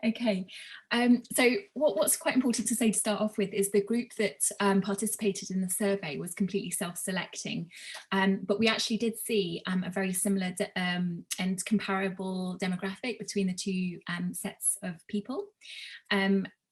Okay, so what's quite important to say to start off with is the group that participated in the survey was completely self-selecting, but we actually did see a very similar and comparable demographic between the two sets of people.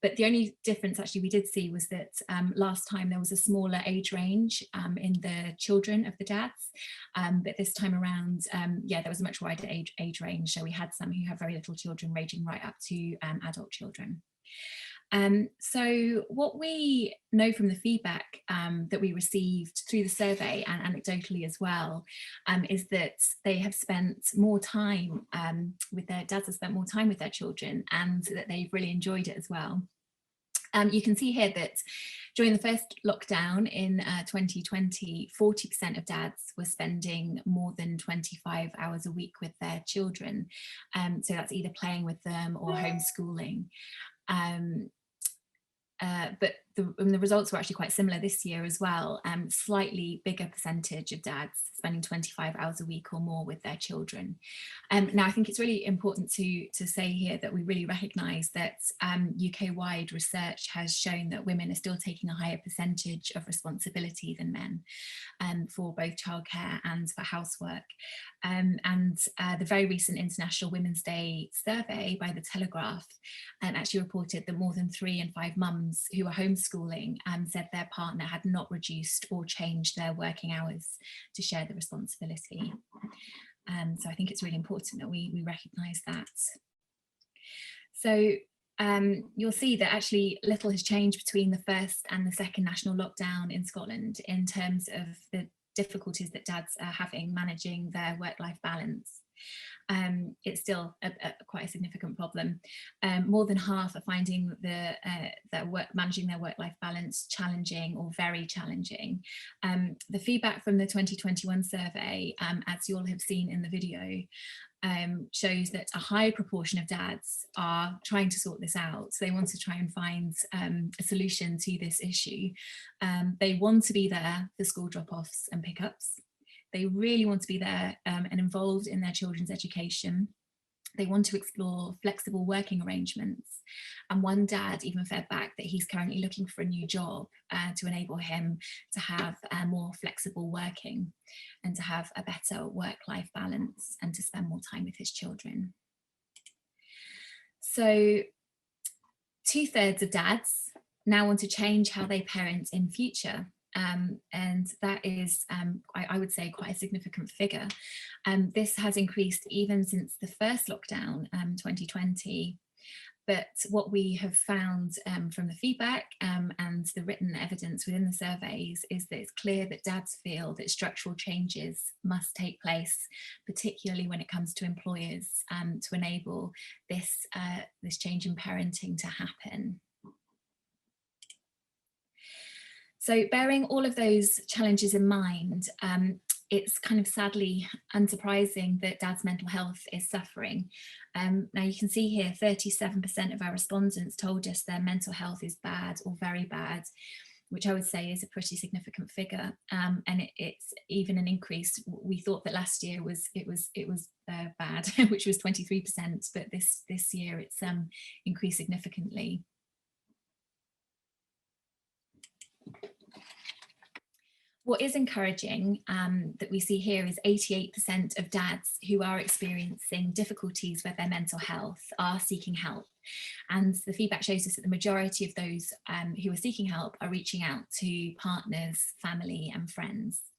But the only difference actually we did see was that last time there was a smaller age range in the children of the dads, but this time around, yeah, there was a much wider age range. So we had some who have very little children ranging right up to adult children. So what we know from the feedback that we received through the survey and anecdotally as well, is that they have spent more time with their dads, have spent more time with their children, and that they've really enjoyed it as well. You can see here that during the first lockdown in 2020, 40% of dads were spending more than 25 hours a week with their children. So that's either playing with them or homeschooling. But the results were actually quite similar this year as well. Slightly bigger percentage of dads spending 25 hours a week or more with their children. Now, I think it's really important to say here that we really recognise that UK-wide research has shown that women are still taking a higher percentage of responsibility than men for both childcare and for housework. The very recent International Women's Day survey by The Telegraph actually reported that more than 3 in 5 mums who are homeschooling said their partner had not reduced or changed their working hours to share the responsibility. So I think it's really important that we recognise that. So you'll see that actually little has changed between the first and the second national lockdown in Scotland in terms of the difficulties that dads are having managing their work-life balance. It's still quite a significant problem. More than half are finding managing their work-life balance challenging or very challenging. The feedback from the 2021 survey, as you all have seen in the video, shows that a high proportion of dads are trying to sort this out. So they want to try and find a solution to this issue. They want to be there for school drop-offs and pickups. They really want to be there and involved in their children's education. They want to explore flexible working arrangements. And one dad even fed back that he's currently looking for a new job to enable him to have more flexible working and to have a better work-life balance and to spend more time with his children. So 2/3 of dads now want to change how they parent in future. And that is, I would say, quite a significant figure. This has increased even since the first lockdown, 2020. But what we have found from the feedback and the written evidence within the surveys is that it's clear that dads feel that structural changes must take place, particularly when it comes to employers, to enable this change in parenting to happen. So bearing all of those challenges in mind, it's kind of sadly unsurprising that dad's mental health is suffering. Now you can see here 37% of our respondents told us their mental health is bad or very bad, which I would say is a pretty significant figure, and it's even an increase. We thought that last year it was bad, which was 23%, but this year it's increased significantly. What is encouraging that we see here is 88% of dads who are experiencing difficulties with their mental health are seeking help. And the feedback shows us that the majority of those who are seeking help are reaching out to partners, family and friends.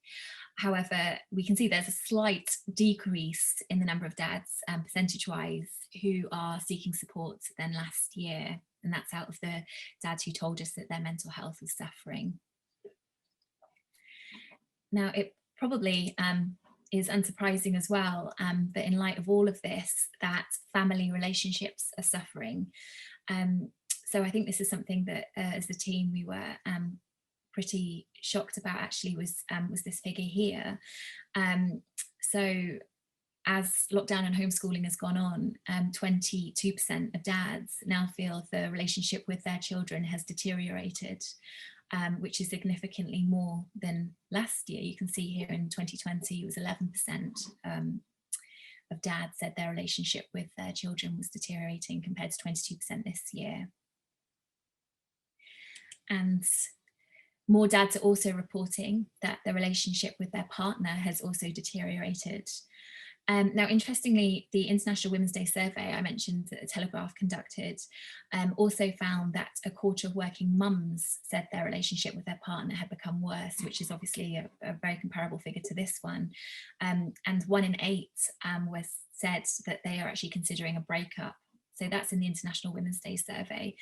However, we can see there's a slight decrease in the number of dads, percentage-wise, who are seeking support than last year. And that's out of the dads who told us that their mental health was suffering. Now, it probably is unsurprising as well that in light of all of this, that family relationships are suffering. So I think this is something that as a team we were pretty shocked about actually was this figure here. So as lockdown and homeschooling has gone on, 22% of dads now feel the relationship with their children has deteriorated. Which is significantly more than last year. You can see here in 2020 it was 11%, of dads said their relationship with their children was deteriorating, compared to 22% this year. And more dads are also reporting that the relationship with their partner has also deteriorated. Now, interestingly, the International Women's Day survey I mentioned that the Telegraph conducted also found that a quarter of working mums said their relationship with their partner had become worse, which is obviously a very comparable figure to this one. And 1 in 8 was said that they are actually considering a breakup. So that's in the International Women's Day survey.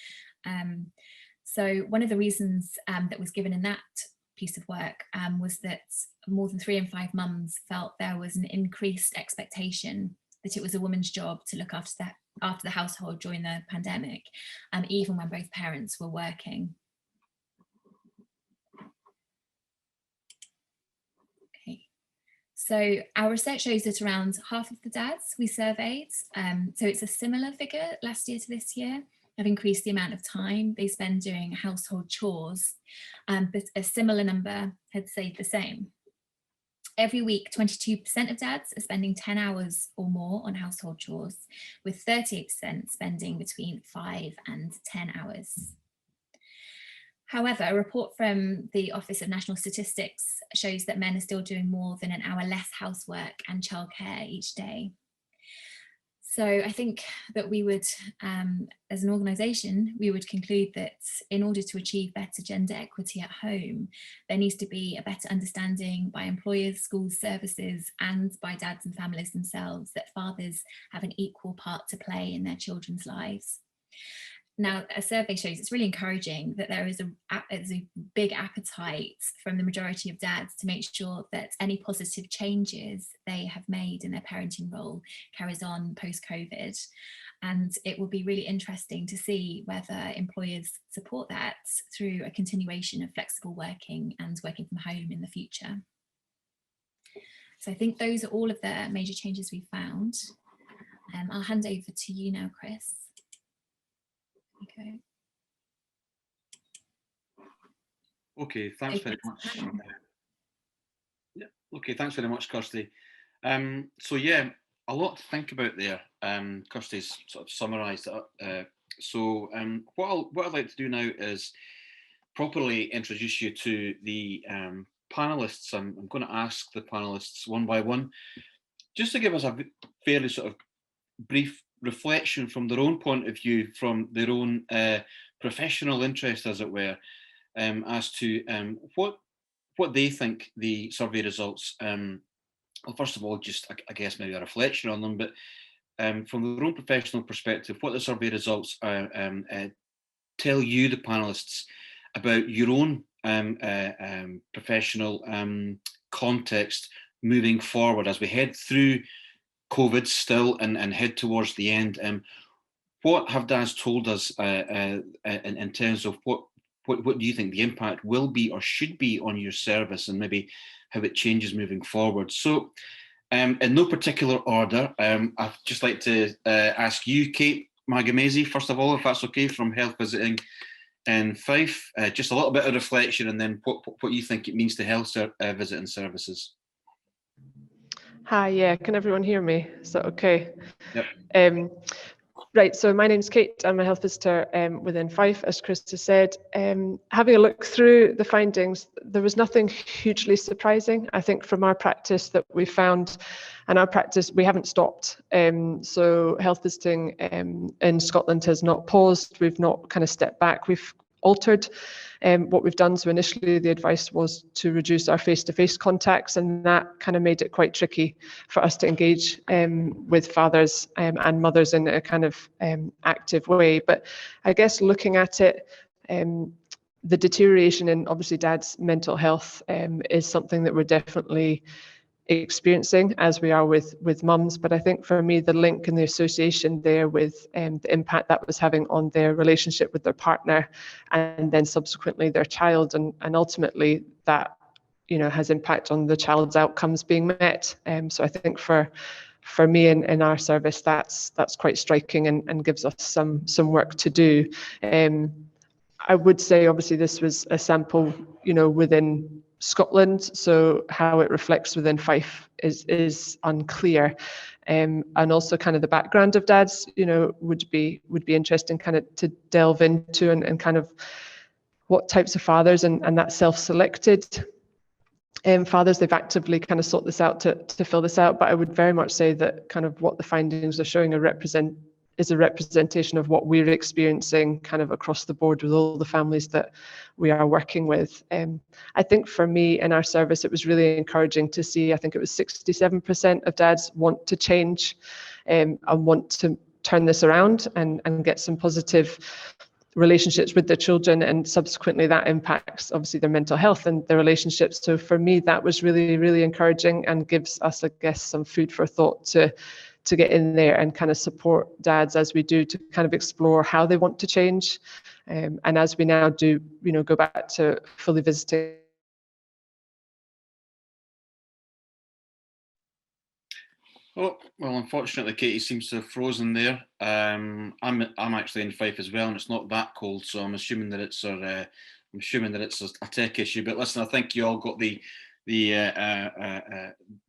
So one of the reasons that was given in that piece of work was that more than 3 in 5 mums felt there was an increased expectation that it was a woman's job to look after the household during the pandemic, even when both parents were working. Okay. So our research shows that around half of the dads we surveyed, so it's a similar figure last year to this year, have increased the amount of time they spend doing household chores, but a similar number had stayed the same. Every week, 22% of dads are spending 10 hours or more on household chores, with 38% spending between 5 and 10 hours. However, a report from the Office of National Statistics shows that men are still doing more than an hour less housework and childcare each day. So I think that we would, as an organisation, we would conclude that in order to achieve better gender equity at home, there needs to be a better understanding by employers, schools, services, and by dads and families themselves that fathers have an equal part to play in their children's lives. Now, a survey shows it's really encouraging that there is a big appetite from the majority of dads to make sure that any positive changes they have made in their parenting role carries on post-COVID. And it will be really interesting to see whether employers support that through a continuation of flexible working and working from home in the future. So I think those are all of the major changes we found. I'll hand over to you now, Chris. Okay. Okay, thanks very much. Yeah, okay, thanks very much, Kirsty. So yeah, a lot to think about there. Kirsty's sort of summarised it. What I'd like to do now is properly introduce you to the panelists. I'm going to ask the panelists one by one, just to give us a fairly sort of brief reflection from their own point of view, from their own professional interest, as it were, as to what they think the survey results. Well, first of all, just I guess maybe a reflection on them, but from their own professional perspective, what the survey results tell you, the panelists, about your own professional context moving forward as we head through COVID still and head towards the end. What have dads told us in terms of what do you think the impact will be or should be on your service, and maybe how it changes moving forward? So in no particular order, I'd just like to ask you, Kate Magamese, first of all, if that's okay, from Health Visiting in Fife, just a little bit of reflection, and then what you think it means to health visiting services. Hi, yeah, can everyone hear me? Is that okay? Yep. Right, so my name's Kate. I'm a health visitor within Fife, as Chris has said. Having a look through the findings, there was nothing hugely surprising. I think from our practice that we found, and our practice, we haven't stopped. So health visiting in Scotland has not paused. We've not kind of stepped back. We've altered what we've done. So initially the advice was to reduce our face-to-face contacts, and that kind of made it quite tricky for us to engage with fathers and mothers in a kind of active way. But I guess looking at it, the deterioration in obviously dad's mental health is something that we're definitely experiencing, as we are with mums. But I think for me, the link and the association there with the impact that was having on their relationship with their partner, and then subsequently their child, and ultimately that, you know, has impact on the child's outcomes being met. So I think for me in our service, that's quite striking and gives us some work to do. I would say obviously this was a sample, you know, within Scotland, so how it reflects within Fife is unclear. And also kind of the background of dads, you know, would be interesting kind of to delve into, and kind of what types of fathers and that self-selected fathers, they've actively kind of sought this out to fill this out. But I would very much say that kind of what the findings are showing is a representation of what we're experiencing kind of across the board with all the families that we are working with. I think for me in our service, it was really encouraging to see, I think it was 67% of dads want to change and want to turn this around and get some positive relationships with their children, and subsequently that impacts obviously their mental health and their relationships. So for me, that was really, really encouraging and gives us, I guess, some food for thought to get in there and kind of support dads as we do to kind of explore how they want to change. And as we now do, you know, go back to fully visiting. Oh, well, unfortunately, Katie seems to have frozen there. I'm actually in Fife as well, and it's not that cold, so I'm assuming that it's a tech issue. But listen, I think you all got the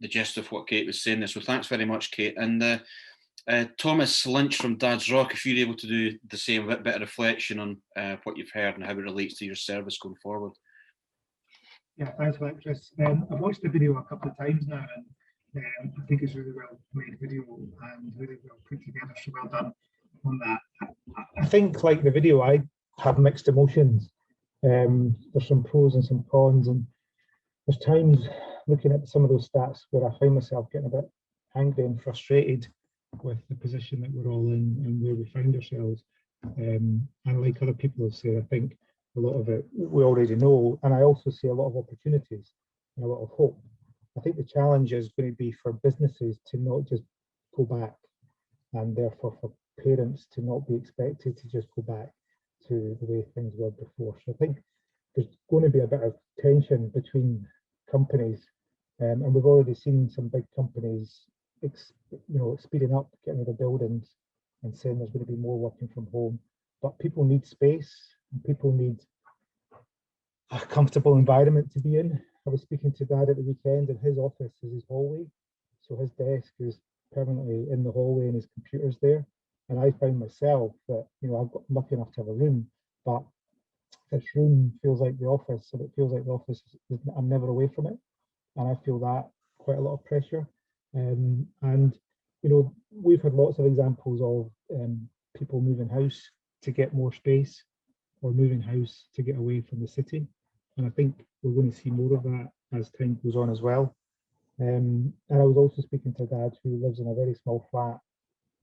gist of what Kate was saying there. So thanks very much, Kate. And Thomas Lynch from Dad's Rock, if you're able to do the same, a bit of reflection on what you've heard and how it relates to your service going forward. Yeah, thanks for that, Chris. I've watched the video a couple of times now, and I think it's a really well made video and really well put together, so well done on that. I think, like the video, I have mixed emotions. There's some pros and some cons, and there's times looking at some of those stats where I find myself getting a bit angry and frustrated with the position that we're all in and where we find ourselves. And like other people have said, I think a lot of it we already know, and I also see a lot of opportunities and a lot of hope. I think the challenge is going to be for businesses to not just go back, and therefore for parents to not be expected to just go back to the way things were before. So I think there's going to be a bit of tension between companies, and we've already seen some big companies, speeding up, getting rid of buildings and saying there's going to be more working from home. But people need space, and people need a comfortable environment to be in. I was speaking to Dad at the weekend, and his office is his hallway. So his desk is permanently in the hallway and his computer's there. And I find myself that, I'm lucky enough to have a room, but this room feels like the office, and it feels like the office, I'm never away from it. And I feel that quite a lot of pressure. And, we've had lots of examples of people moving house to get more space, or moving house to get away from the city. And I think we're going to see more of that as time goes on as well. And I was also speaking to a dad who lives in a very small flat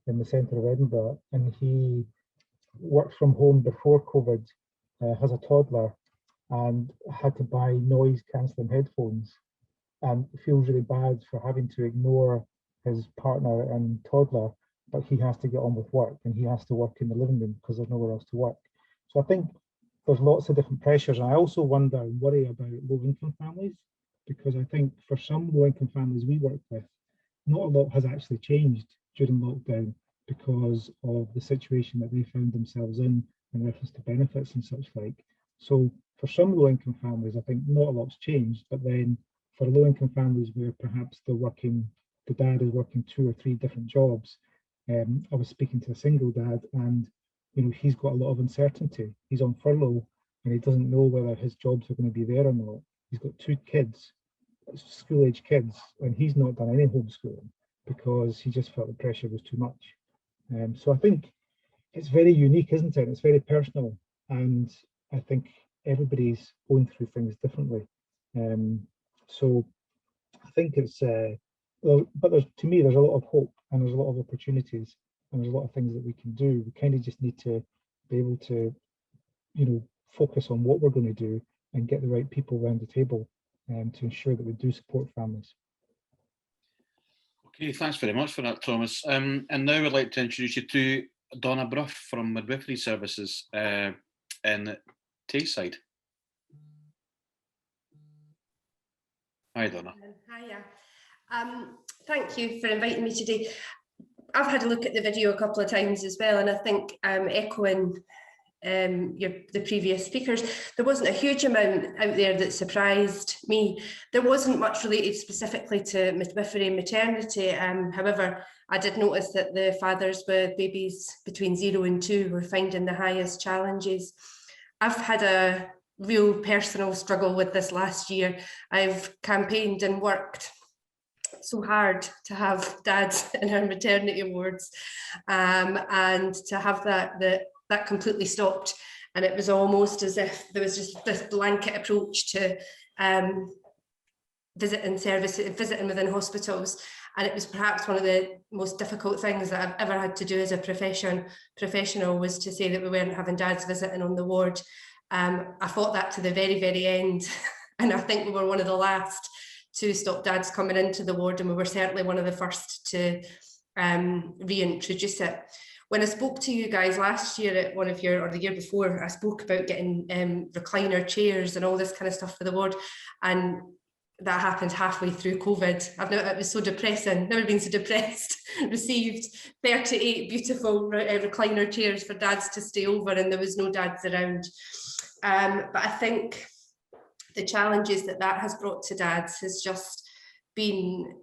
in the centre of Edinburgh, and he worked from home before COVID, has a toddler, and had to buy noise cancelling headphones, and feels really bad for having to ignore his partner and toddler, but he has to get on with work, and he has to work in the living room because there's nowhere else to work. So I think there's lots of different pressures. And I also wonder and worry about low-income families, because I think for some low-income families we work with, not a lot has actually changed during lockdown because of the situation that they found themselves in reference to benefits and such like. So for some low-income families, I think not a lot's changed. But then for low-income families where perhaps the dad is working 2 or 3 different jobs, I was speaking to a single dad, and he's got a lot of uncertainty. He's on furlough, and he doesn't know whether his jobs are going to be there or not. He's got 2 kids, school-age kids, and he's not done any homeschooling because he just felt the pressure was too much. So I think it's very unique, isn't it? It's very personal, and I think everybody's going through things differently. So I think it's, but to me, there's a lot of hope, and there's a lot of opportunities, and there's a lot of things that we can do. We kind of just need to be able to, focus on what we're going to do and get the right people around the table to ensure that we do support families. Okay, thanks very much for that, Thomas. And now I'd like to introduce you to Donna Bruff from Midwifery Services in Tayside. Hi, Donna. Hiya. Thank you for inviting me today. I've had a look at the video a couple of times as well, and I think echoing the previous speakers, there wasn't a huge amount out there that surprised me. There wasn't much related specifically to midwifery and maternity. However, I did notice that the fathers with babies between 0 and 2 were finding the highest challenges. I've had a real personal struggle with this last year. I've campaigned and worked so hard to have dads in our maternity wards, and to have that completely stopped. And it was almost as if there was just this blanket approach to visiting within hospitals. And it was perhaps one of the most difficult things that I've ever had to do as a professional, was to say that we weren't having dads visiting on the ward. I fought that to the very, very end. And I think we were one of the last to stop dads coming into the ward, and we were certainly one of the first to reintroduce it. When I spoke to you guys last year at one of your, or the year before, I spoke about getting recliner chairs and all this kind of stuff for the ward, and that happened halfway through COVID. It was so depressing, never been so depressed. Received 38 beautiful recliner chairs for dads to stay over, and there was no dads around. But I think the challenges that has brought to dads has just been,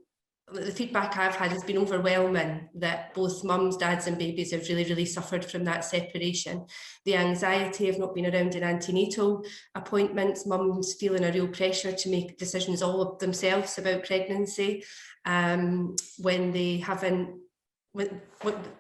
the feedback I've had has been overwhelming, that both mums, dads and babies have really, really suffered from that separation. The anxiety of not being around in antenatal appointments, mums feeling a real pressure to make decisions all of themselves about pregnancy, when they haven't, when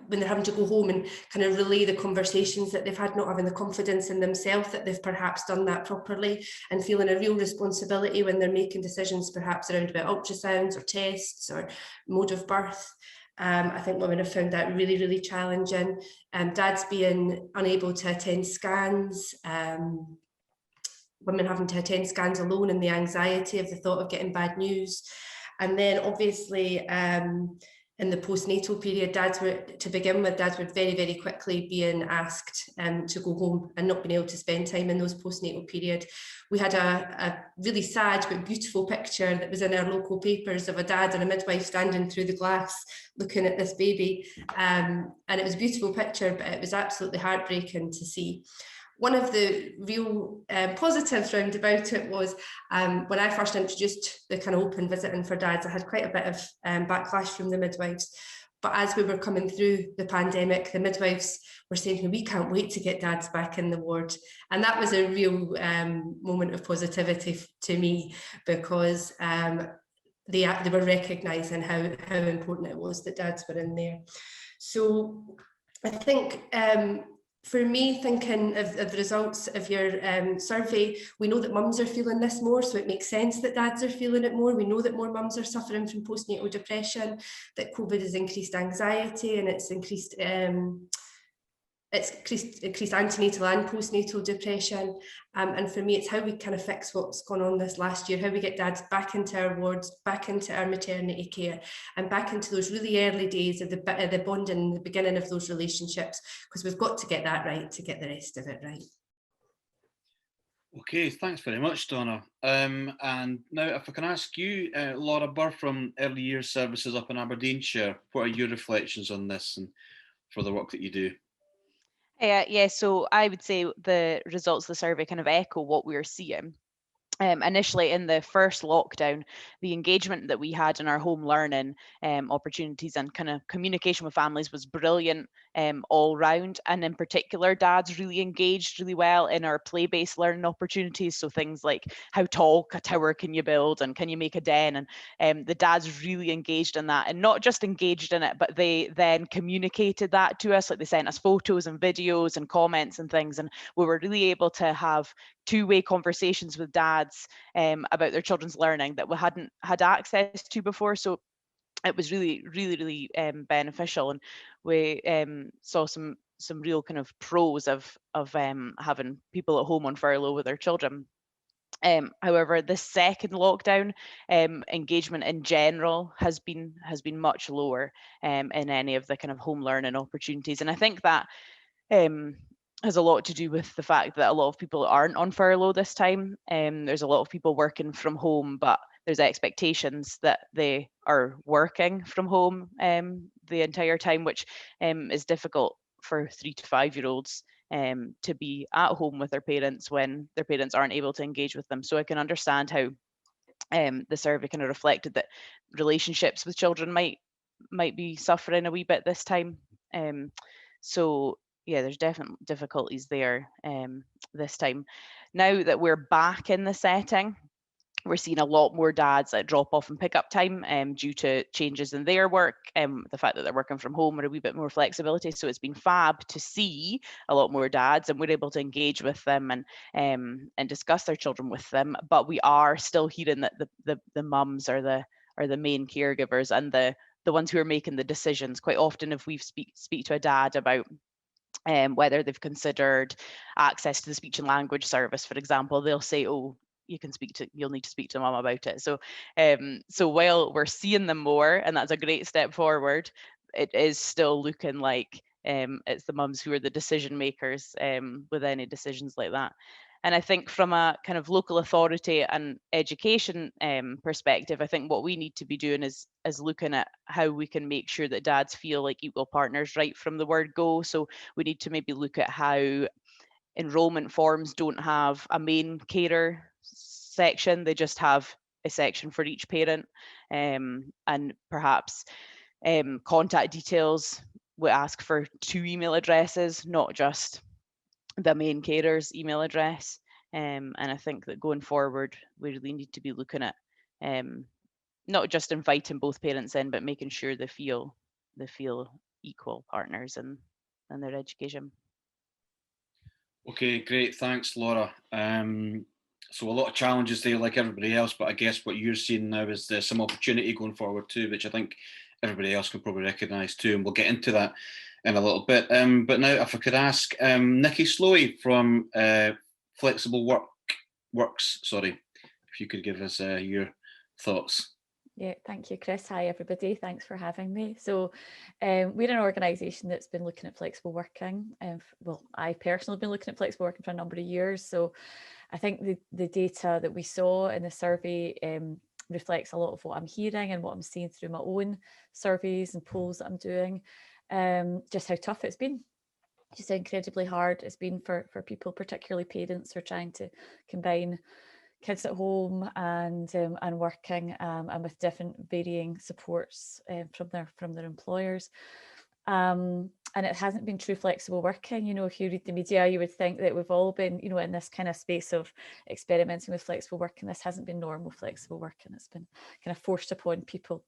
they're having to go home and kind of relay the conversations that they've had, not having the confidence in themselves that they've perhaps done that properly, and feeling a real responsibility when they're making decisions perhaps around about ultrasounds or tests or mode of birth. I think women have found that really, really challenging. Dads being unable to attend scans, women having to attend scans alone, and the anxiety of the thought of getting bad news. And then obviously, in the postnatal period, dads were very, very quickly being asked to go home and not being able to spend time in those postnatal period. We had a really sad but beautiful picture that was in our local papers of a dad and a midwife standing through the glass looking at this baby. And it was a beautiful picture, but it was absolutely heartbreaking to see. One of the real positives round about it was when I first introduced the kind of open visiting for dads, I had quite a bit of backlash from the midwives. But as we were coming through the pandemic, the midwives were saying, we can't wait to get dads back in the ward. And that was a real moment of positivity to me, because they were recognising how important it was that dads were in there. So I think, for me, thinking of the results of your survey, we know that mums are feeling this more, so it makes sense that dads are feeling it more. We know that more mums are suffering from postnatal depression, that COVID has increased anxiety, and it's increased antenatal and postnatal depression. And for me, it's how we kind of fix what's gone on this last year, how we get dads back into our wards, back into our maternity care, and back into those really early days of the bonding, the beginning of those relationships, because we've got to get that right to get the rest of it right. Okay, thanks very much, Donna. And now if I can ask you, Laura Burr from Early Years Services up in Aberdeenshire, what are your reflections on this and for the work that you do? Yeah, so I would say the results of the survey kind of echo what we're seeing. Initially in the first lockdown, the engagement that we had in our home learning opportunities and kind of communication with families was brilliant all round. And in particular, dads really engaged really well in our play-based learning opportunities. So things like how tall a tower can you build and can you make a den? And the dads really engaged in that, and not just engaged in it, but they then communicated that to us. Like they sent us photos and videos and comments and things. And we were really able to have two-way conversations with dads about their children's learning that we hadn't had access to before. So it was really, really, really beneficial, and we saw some real kind of pros of having people at home on furlough with their children. However, the second lockdown, engagement in general has been much lower in any of the kind of home learning opportunities, and I think that has a lot to do with the fact that a lot of people aren't on furlough this time. There's a lot of people working from home, but there's expectations that they are working from home the entire time, which is difficult for 3 to 5 year olds to be at home with their parents when their parents aren't able to engage with them. So I can understand how the survey kind of reflected that relationships with children might be suffering a wee bit this time. So yeah, there's definitely difficulties there this time. Now that we're back in the setting, we're seeing a lot more dads at drop off and pick up time due to changes in their work, the fact that they're working from home, or a wee bit more flexibility. So it's been fab to see a lot more dads, and we're able to engage with them and discuss their children with them. But we are still hearing that the mums are the main caregivers and the ones who are making the decisions. Quite often, if we speak to a dad about whether they've considered access to the speech and language service, for example, they'll say, "Oh, you'll need to speak to mum about it." So so while we're seeing them more, and that's a great step forward, it is still looking like it's the mums who are the decision makers with any decisions like that. And I think from a kind of local authority and education perspective, I think what we need to be doing is looking at how we can make sure that dads feel like equal partners right from the word go. So we need to maybe look at how enrollment forms don't have a main carer section, they just have a section for each parent, and perhaps contact details we ask for 2 email addresses, not just the main carer's email address. And I think that going forward, we really need to be looking at not just inviting both parents in, but making sure they feel equal partners in their education. Okay, great. Thanks, Laura. So a lot of challenges there, like everybody else, but I guess what you're seeing now is there's some opportunity going forward too, which I think everybody else can probably recognise too, and we'll get into that in a little bit. But now, if I could ask Nikki Slowey from Flexible Works, if you could give us your thoughts. Yeah, thank you, Chris. Hi, everybody. Thanks for having me. So we're an organisation that's been looking at flexible working. Well, I personally have been looking at flexible working for a number of years. So I think the data that we saw in the survey reflects a lot of what I'm hearing and what I'm seeing through my own surveys and polls that I'm doing, just how tough it's been. Just how incredibly hard it's been for people, particularly parents who are trying to combine kids at home and working and with different varying supports from their employers. And it hasn't been true flexible working. You know, if you read the media, you would think that we've all been, you know, in this kind of space of experimenting with flexible working. This hasn't been normal flexible working. It's been kind of forced upon people.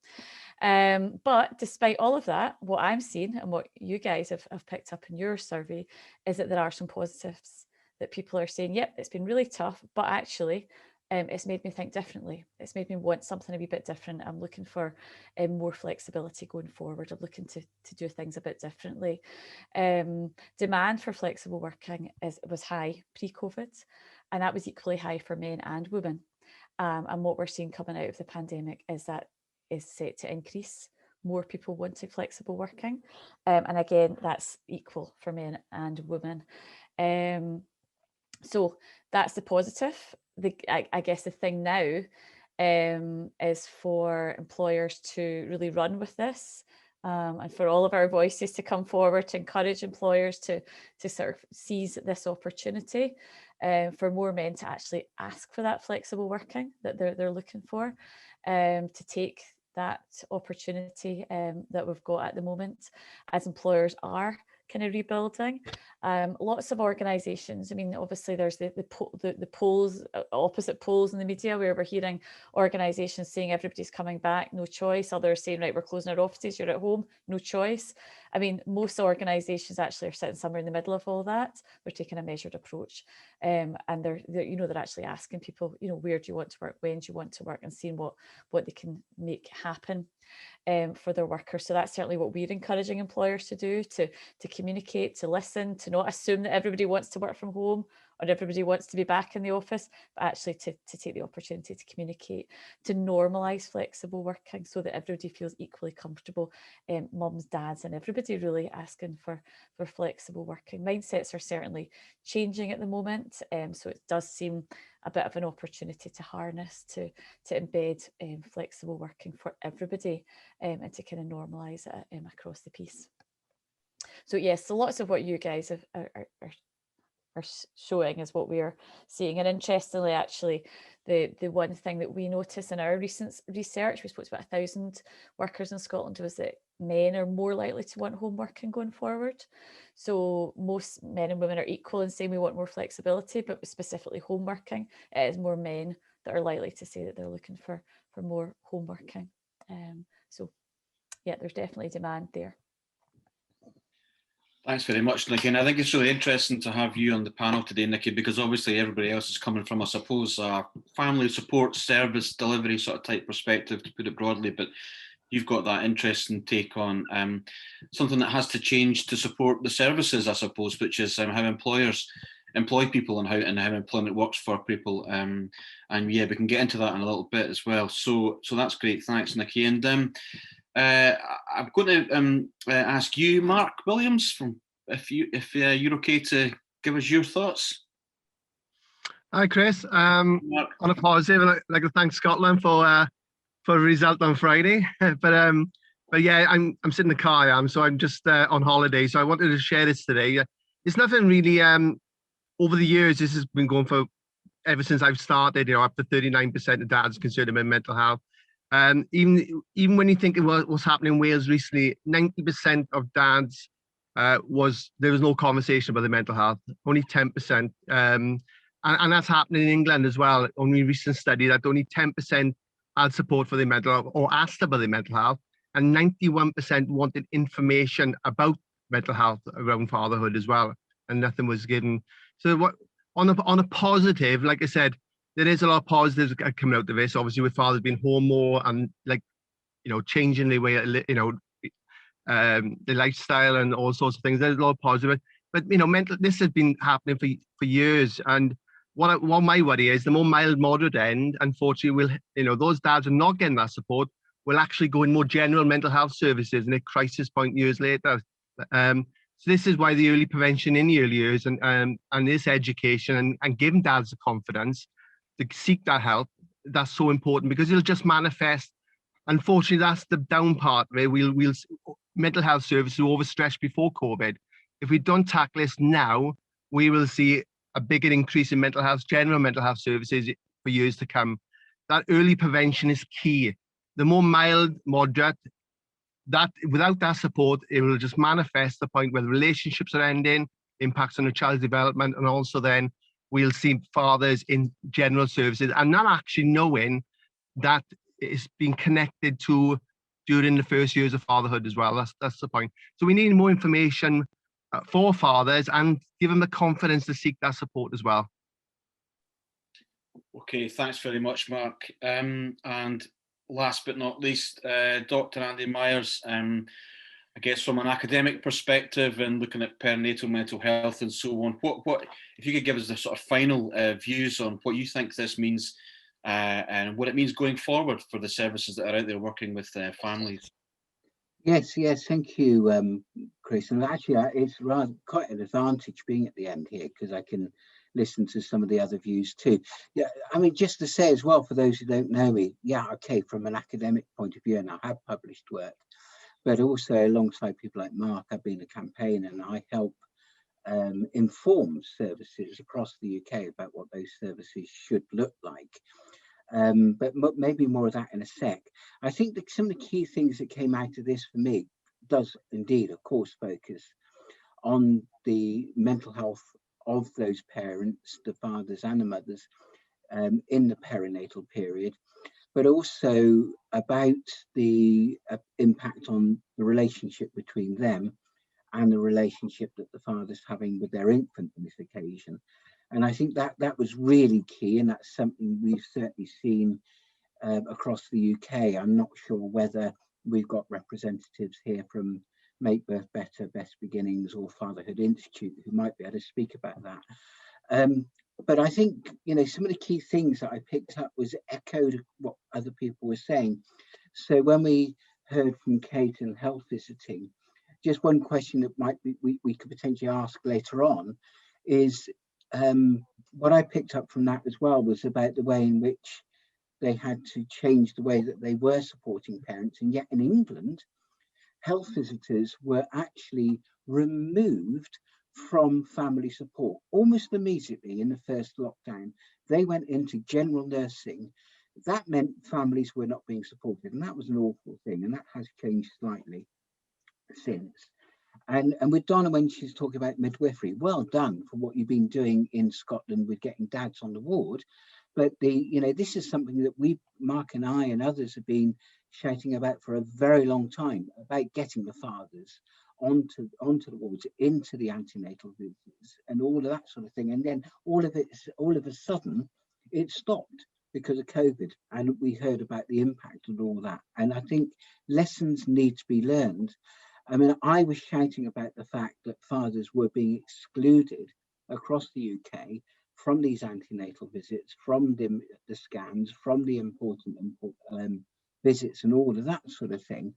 But despite all of that, what I'm seeing and what you guys have picked up in your survey is that there are some positives, that people are saying, yep, it's been really tough, but actually it's made me think differently. It's made me want something a wee bit different. I'm looking for more flexibility going forward. I'm looking to do things a bit differently. Demand for flexible working was high pre-COVID, and that was equally high for men and women. And what we're seeing coming out of the pandemic is that is set to increase. More people wanting flexible working. And again, that's equal for men and women. So that's the positive. I guess the thing now is for employers to really run with this, and for all of our voices to come forward to encourage employers to sort of seize this opportunity, for more men to actually ask for that flexible working that they're looking for, to take that opportunity that we've got at the moment as employers are kind of rebuilding. Lots of organisations, I mean, obviously there's the polls, opposite polls in the media where we're hearing organisations saying everybody's coming back, no choice. Others saying, right, we're closing our offices, you're at home, no choice. I mean, most organisations actually are sitting somewhere in the middle of all that. They're taking a measured approach, and they're you know, they're actually asking people, you know, where do you want to work, when do you want to work, and seeing what they can make happen for their workers. So that's certainly what we're encouraging employers to do, to communicate, to listen, to not assume that everybody wants to work from home or everybody wants to be back in the office, but actually to take the opportunity to communicate, to normalise flexible working so that everybody feels equally comfortable, mums, dads, and everybody really asking for flexible working. Mindsets are certainly changing at the moment, so it does seem a bit of an opportunity to harness, to embed flexible working for everybody, and to kind of normalise it across the piece. So yes, so lots of what you guys are showing is what we are seeing. And interestingly, actually, the one thing that we noticed in our recent research, we spoke to about 1,000 workers in Scotland, was that men are more likely to want home working going forward. So most men and women are equal in saying we want more flexibility, but specifically home working, it is more men that are likely to say that they're looking for more home working. So yeah, there's definitely demand there. Thanks very much, Nikki. And I think it's really interesting to have you on the panel today, Nikki, because obviously everybody else is coming from, I suppose, a family support service delivery sort of type perspective, to put it broadly, but you've got that interesting take on something that has to change to support the services, I suppose, which is how employers employ people and how employment works for people. And yeah, we can get into that in a little bit as well. So that's great. Thanks, Nikki. And I'm going to ask you, Mark Williams, if you're okay to give us your thoughts. Hi, Chris. On a positive, I'd like to thank Scotland for a result on Friday. but yeah, I'm sitting in the car, so I'm just on holiday. So I wanted to share this today. It's nothing really. Over the years, this has been going for ever since I've started. Up to 39% of dads concerned about mental health. Even when you think of what's happening in Wales recently, 90% of dads there was no conversation about their mental health. Only 10%, and that's happening in England as well. Only recent study that only 10% had support for their mental health or asked about their mental health, and 91% wanted information about mental health around fatherhood as well, and nothing was given. So what on a positive, like I said, there is a lot of positives coming out of this. Obviously, with fathers being home more and changing the way the lifestyle and all sorts of things. There's a lot of positive, but this has been happening for years. And what my worry is, the more mild, moderate end, unfortunately, those dads who are not getting that support will actually go in more general mental health services and a crisis point years later. So this is why the early prevention in the early years and this education and giving dads the confidence to seek that help, that's so important, because it'll just manifest. Unfortunately, that's the down part where we'll mental health services were overstretched before COVID. If we don't tackle this now, we will see a bigger increase in general mental health services for years to come. That early prevention is key. The more mild, moderate, that without that support, it will just manifest the point where the relationships are ending, impacts on the child's development, and also then we'll see fathers in general services and not actually knowing that it's been connected to during the first years of fatherhood as well. That's the point. So we need more information for fathers and give them the confidence to seek that support as well. Okay, thanks very much, Mark. And last but not least, Dr. Andy Myers, I guess from an academic perspective and looking at perinatal mental health and so on, what if you could give us the sort of final views on what you think this means and what it means going forward for the services that are out there working with families? Yes, thank you, Chris. And actually, it's rather quite an advantage being at the end here, because I can listen to some of the other views too. Yeah, I mean, just to say as well, for those who don't know me, from an academic point of view, and I have published work, but also alongside people like Mark, I've been a campaigner and I help inform services across the UK about what those services should look like. But maybe more of that in a sec. I think that some of the key things that came out of this for me does indeed, of course, focus on the mental health of those parents, the fathers and the mothers, in the perinatal period, but also about the impact on the relationship between them and the relationship that the father's having with their infant on this occasion. And I think that was really key, and that's something we've certainly seen across the UK. I'm not sure whether we've got representatives here from Make Birth Better, Best Beginnings or Fatherhood Institute who might be able to speak about that. But I think, some of the key things that I picked up was echoed what other people were saying. So when we heard from Kate and health visiting, just one question that might be we could potentially ask later on is, what I picked up from that as well was about the way in which they had to change the way that they were supporting parents. And yet in England, health visitors were actually removed from family support almost immediately in the first lockdown. They went into general nursing. That meant families were not being supported, and that was an awful thing, and that has changed slightly since. And with Donna, when she's talking about midwifery, well done for what you've been doing in Scotland with getting dads on the ward. But this is something that Mark and I and others have been shouting about for a very long time, about getting the fathers onto the wards, into the antenatal visits and all of that sort of thing. And then all of a sudden it stopped because of COVID, and we heard about the impact of all that. And I think lessons need to be learned. I mean, I was shouting about the fact that fathers were being excluded across the UK from these antenatal visits, from the scans, from the important visits and all of that sort of thing.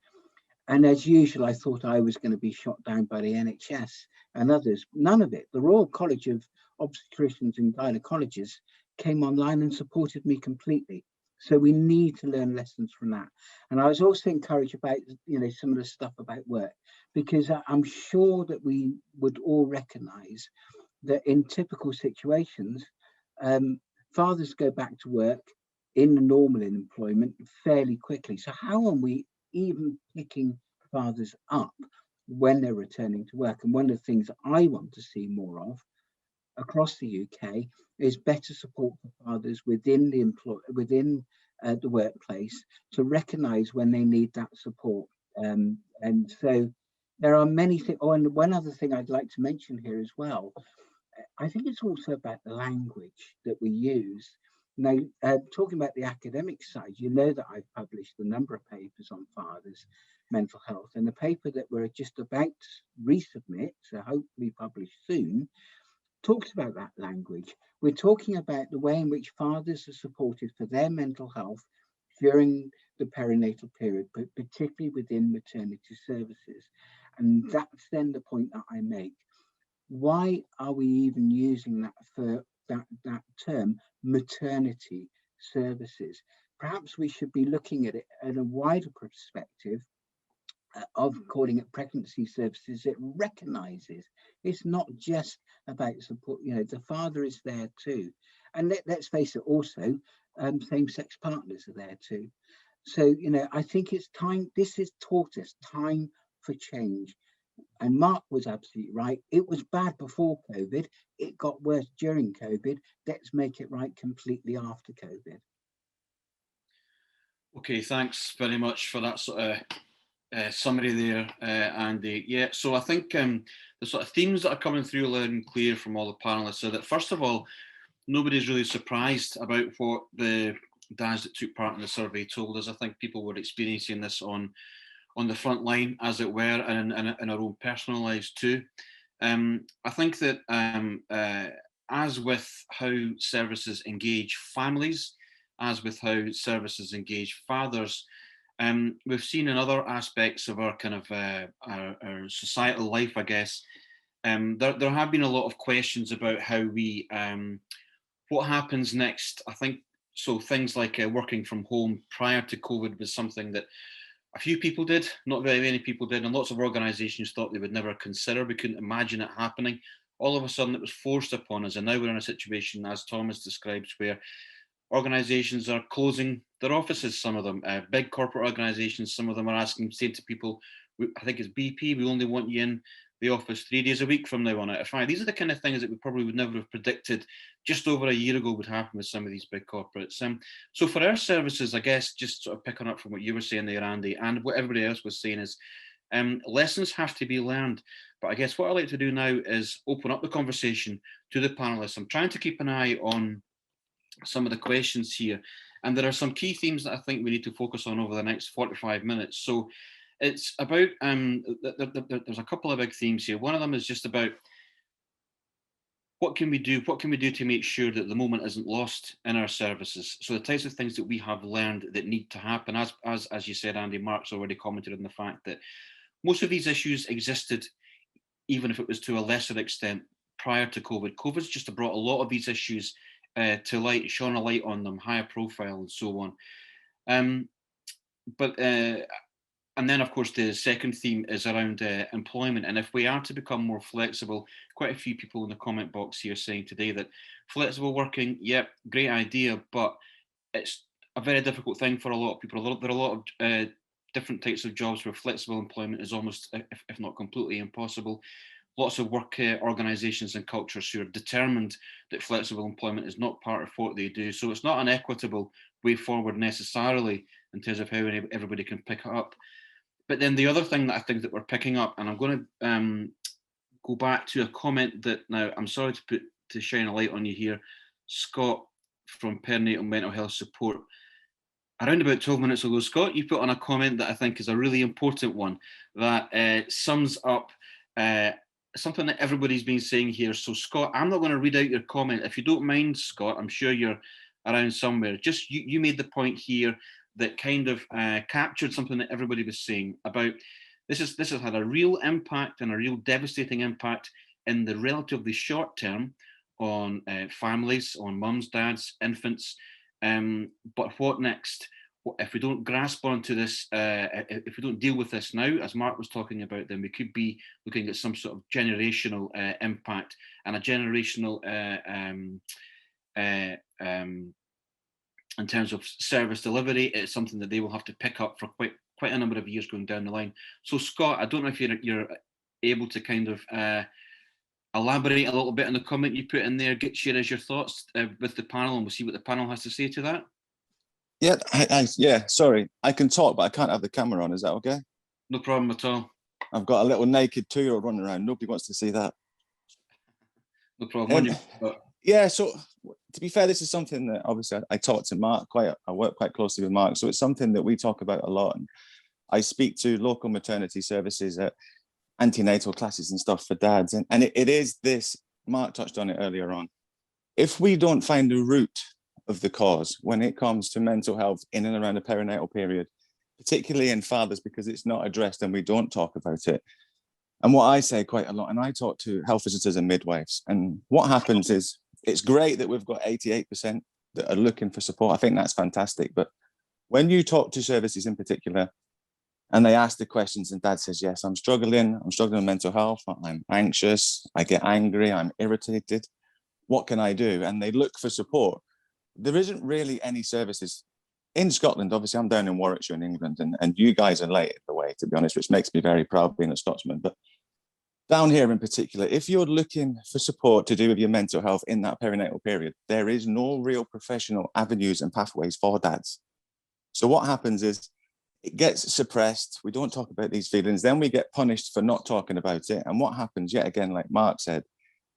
And as usual, I thought I was going to be shot down by the NHS and others. None of it. The Royal College of Obstetricians and Gynecologists came online and supported me completely. So we need to learn lessons from that. And I was also encouraged about, some of the stuff about work, because I'm sure that we would all recognise that in typical situations, fathers go back to work in the normal employment fairly quickly. So how are we even picking fathers up when they're returning to work? And one of the things I want to see more of across the UK is better support for fathers within the workplace to recognise when they need that support. And so there are many things. Oh, and one other thing I'd like to mention here as well, I think it's also about the language that we use. Now, talking about the academic side, that I've published a number of papers on fathers' mental health, and the paper that we're just about to resubmit, so hopefully published soon, talks about that language. We're talking about the way in which fathers are supported for their mental health during the perinatal period, but particularly within maternity services. And that's then the point that I make. Why are we even using that for that term, maternity services? Perhaps we should be looking at it in a wider perspective of calling it pregnancy services. It recognises it's not just about support. The father is there too, and let's face it, also same-sex partners are there too. So I think it's time. This has taught us time for change. And Mark was absolutely right. It was bad before COVID. It got worse during COVID. Let's make it right completely after COVID. Okay, thanks very much for that sort of summary there, Andy. Yeah, so I think the sort of themes that are coming through loud and clear from all the panelists are that, first of all, nobody's really surprised about what the dads that took part in the survey told us. I think people were experiencing this on the front line, as it were, and in our own personal lives too. I think that as with how services engage families, as with how services engage fathers, we've seen in other aspects of our kind of our societal life, I guess, there have been a lot of questions about how we, what happens next. I think so. Things like working from home prior to COVID was something that a few people did, not very many people did, and lots of organisations thought they would never consider. We couldn't imagine it happening. All of a sudden it was forced upon us, and now we're in a situation, as Thomas describes, where organisations are closing their offices, some of them, big corporate organisations, some of them are saying to people, I think it's BP, we only want you in the office 3 days a week from now on out of 5. These are the kind of things that we probably would never have predicted just over a year ago would happen with some of these big corporates. So for our services, I guess, just sort of picking up from what you were saying there, Andy, and what everybody else was saying is, lessons have to be learned. But I guess what I'd like to do now is open up the conversation to the panelists. I'm trying to keep an eye on some of the questions here, and there are some key themes that I think we need to focus on over the next 45 minutes. So it's about, there's a couple of big themes here. One of them is just about what can we do to make sure that the moment isn't lost in our services? So the types of things that we have learned that need to happen, as you said, Andy, Mark's already commented on the fact that most of these issues existed, even if it was to a lesser extent, prior to COVID. COVID's just brought a lot of these issues to light, shone a light on them, higher profile and so on. And then, of course, the second theme is around employment. And if we are to become more flexible, quite a few people in the comment box here saying today that flexible working, yep, great idea, but it's a very difficult thing for a lot of people. There are a lot of different types of jobs where flexible employment is almost, if not completely, impossible. Lots of work organisations and cultures who are determined that flexible employment is not part of what they do. So it's not an equitable way forward necessarily in terms of how everybody can pick it up. But then the other thing that I think that we're picking up, and I'm going to go back to a comment that, now I'm sorry to shine a light on you here, Scott from Perinatal Mental Health Support. Around about 12 minutes ago, Scott, you put on a comment that I think is a really important one that sums up something that everybody's been saying here. So Scott, I'm not going to read out your comment. If you don't mind, Scott, I'm sure you're around somewhere. Just you made the point here that kind of captured something that everybody was saying about this has had a real impact and a real devastating impact in the relatively short term on families, on mums, dads, infants. But what next? If we don't grasp onto this, if we don't deal with this now, as Mark was talking about, then we could be looking at some sort of generational impact and a generational in terms of service delivery. It's something that they will have to pick up for quite a number of years going down the line. So Scott, I don't know if you're able to kind of elaborate a little bit on the comment you put in there, share us your thoughts with the panel, and we'll see what the panel has to say to that. Yeah, yeah, sorry, I can talk, but I can't have the camera on. Is that okay? No problem at all. I've got a little naked 2-year-old running around. Nobody wants to see that. No problem. Yeah, so to be fair, this is something that obviously I talk to Mark I work quite closely with Mark, so it's something that we talk about a lot. And I speak to local maternity services at antenatal classes and stuff for dads, and it is this, Mark touched on it earlier on. If we don't find the root of the cause when it comes to mental health in and around the perinatal period, particularly in fathers, because it's not addressed and we don't talk about it. And what I say quite a lot, and I talk to health visitors and midwives, and what happens is, it's great that we've got 88% that are looking for support. I think that's fantastic. But when you talk to services in particular, and they ask the questions and dad says, yes, I'm struggling with mental health, I'm anxious, I get angry, I'm irritated, what can I do? And they look for support. There isn't really any services in Scotland. Obviously, I'm down in Warwickshire in England, and you guys are late in the way, to be honest, which makes me very proud being a Scotsman. But down here in particular, if you're looking for support to do with your mental health in that perinatal period, there is no real professional avenues and pathways for dads. So what happens is it gets suppressed. We don't talk about these feelings. Then we get punished for not talking about it. And what happens, yet again, like Mark said,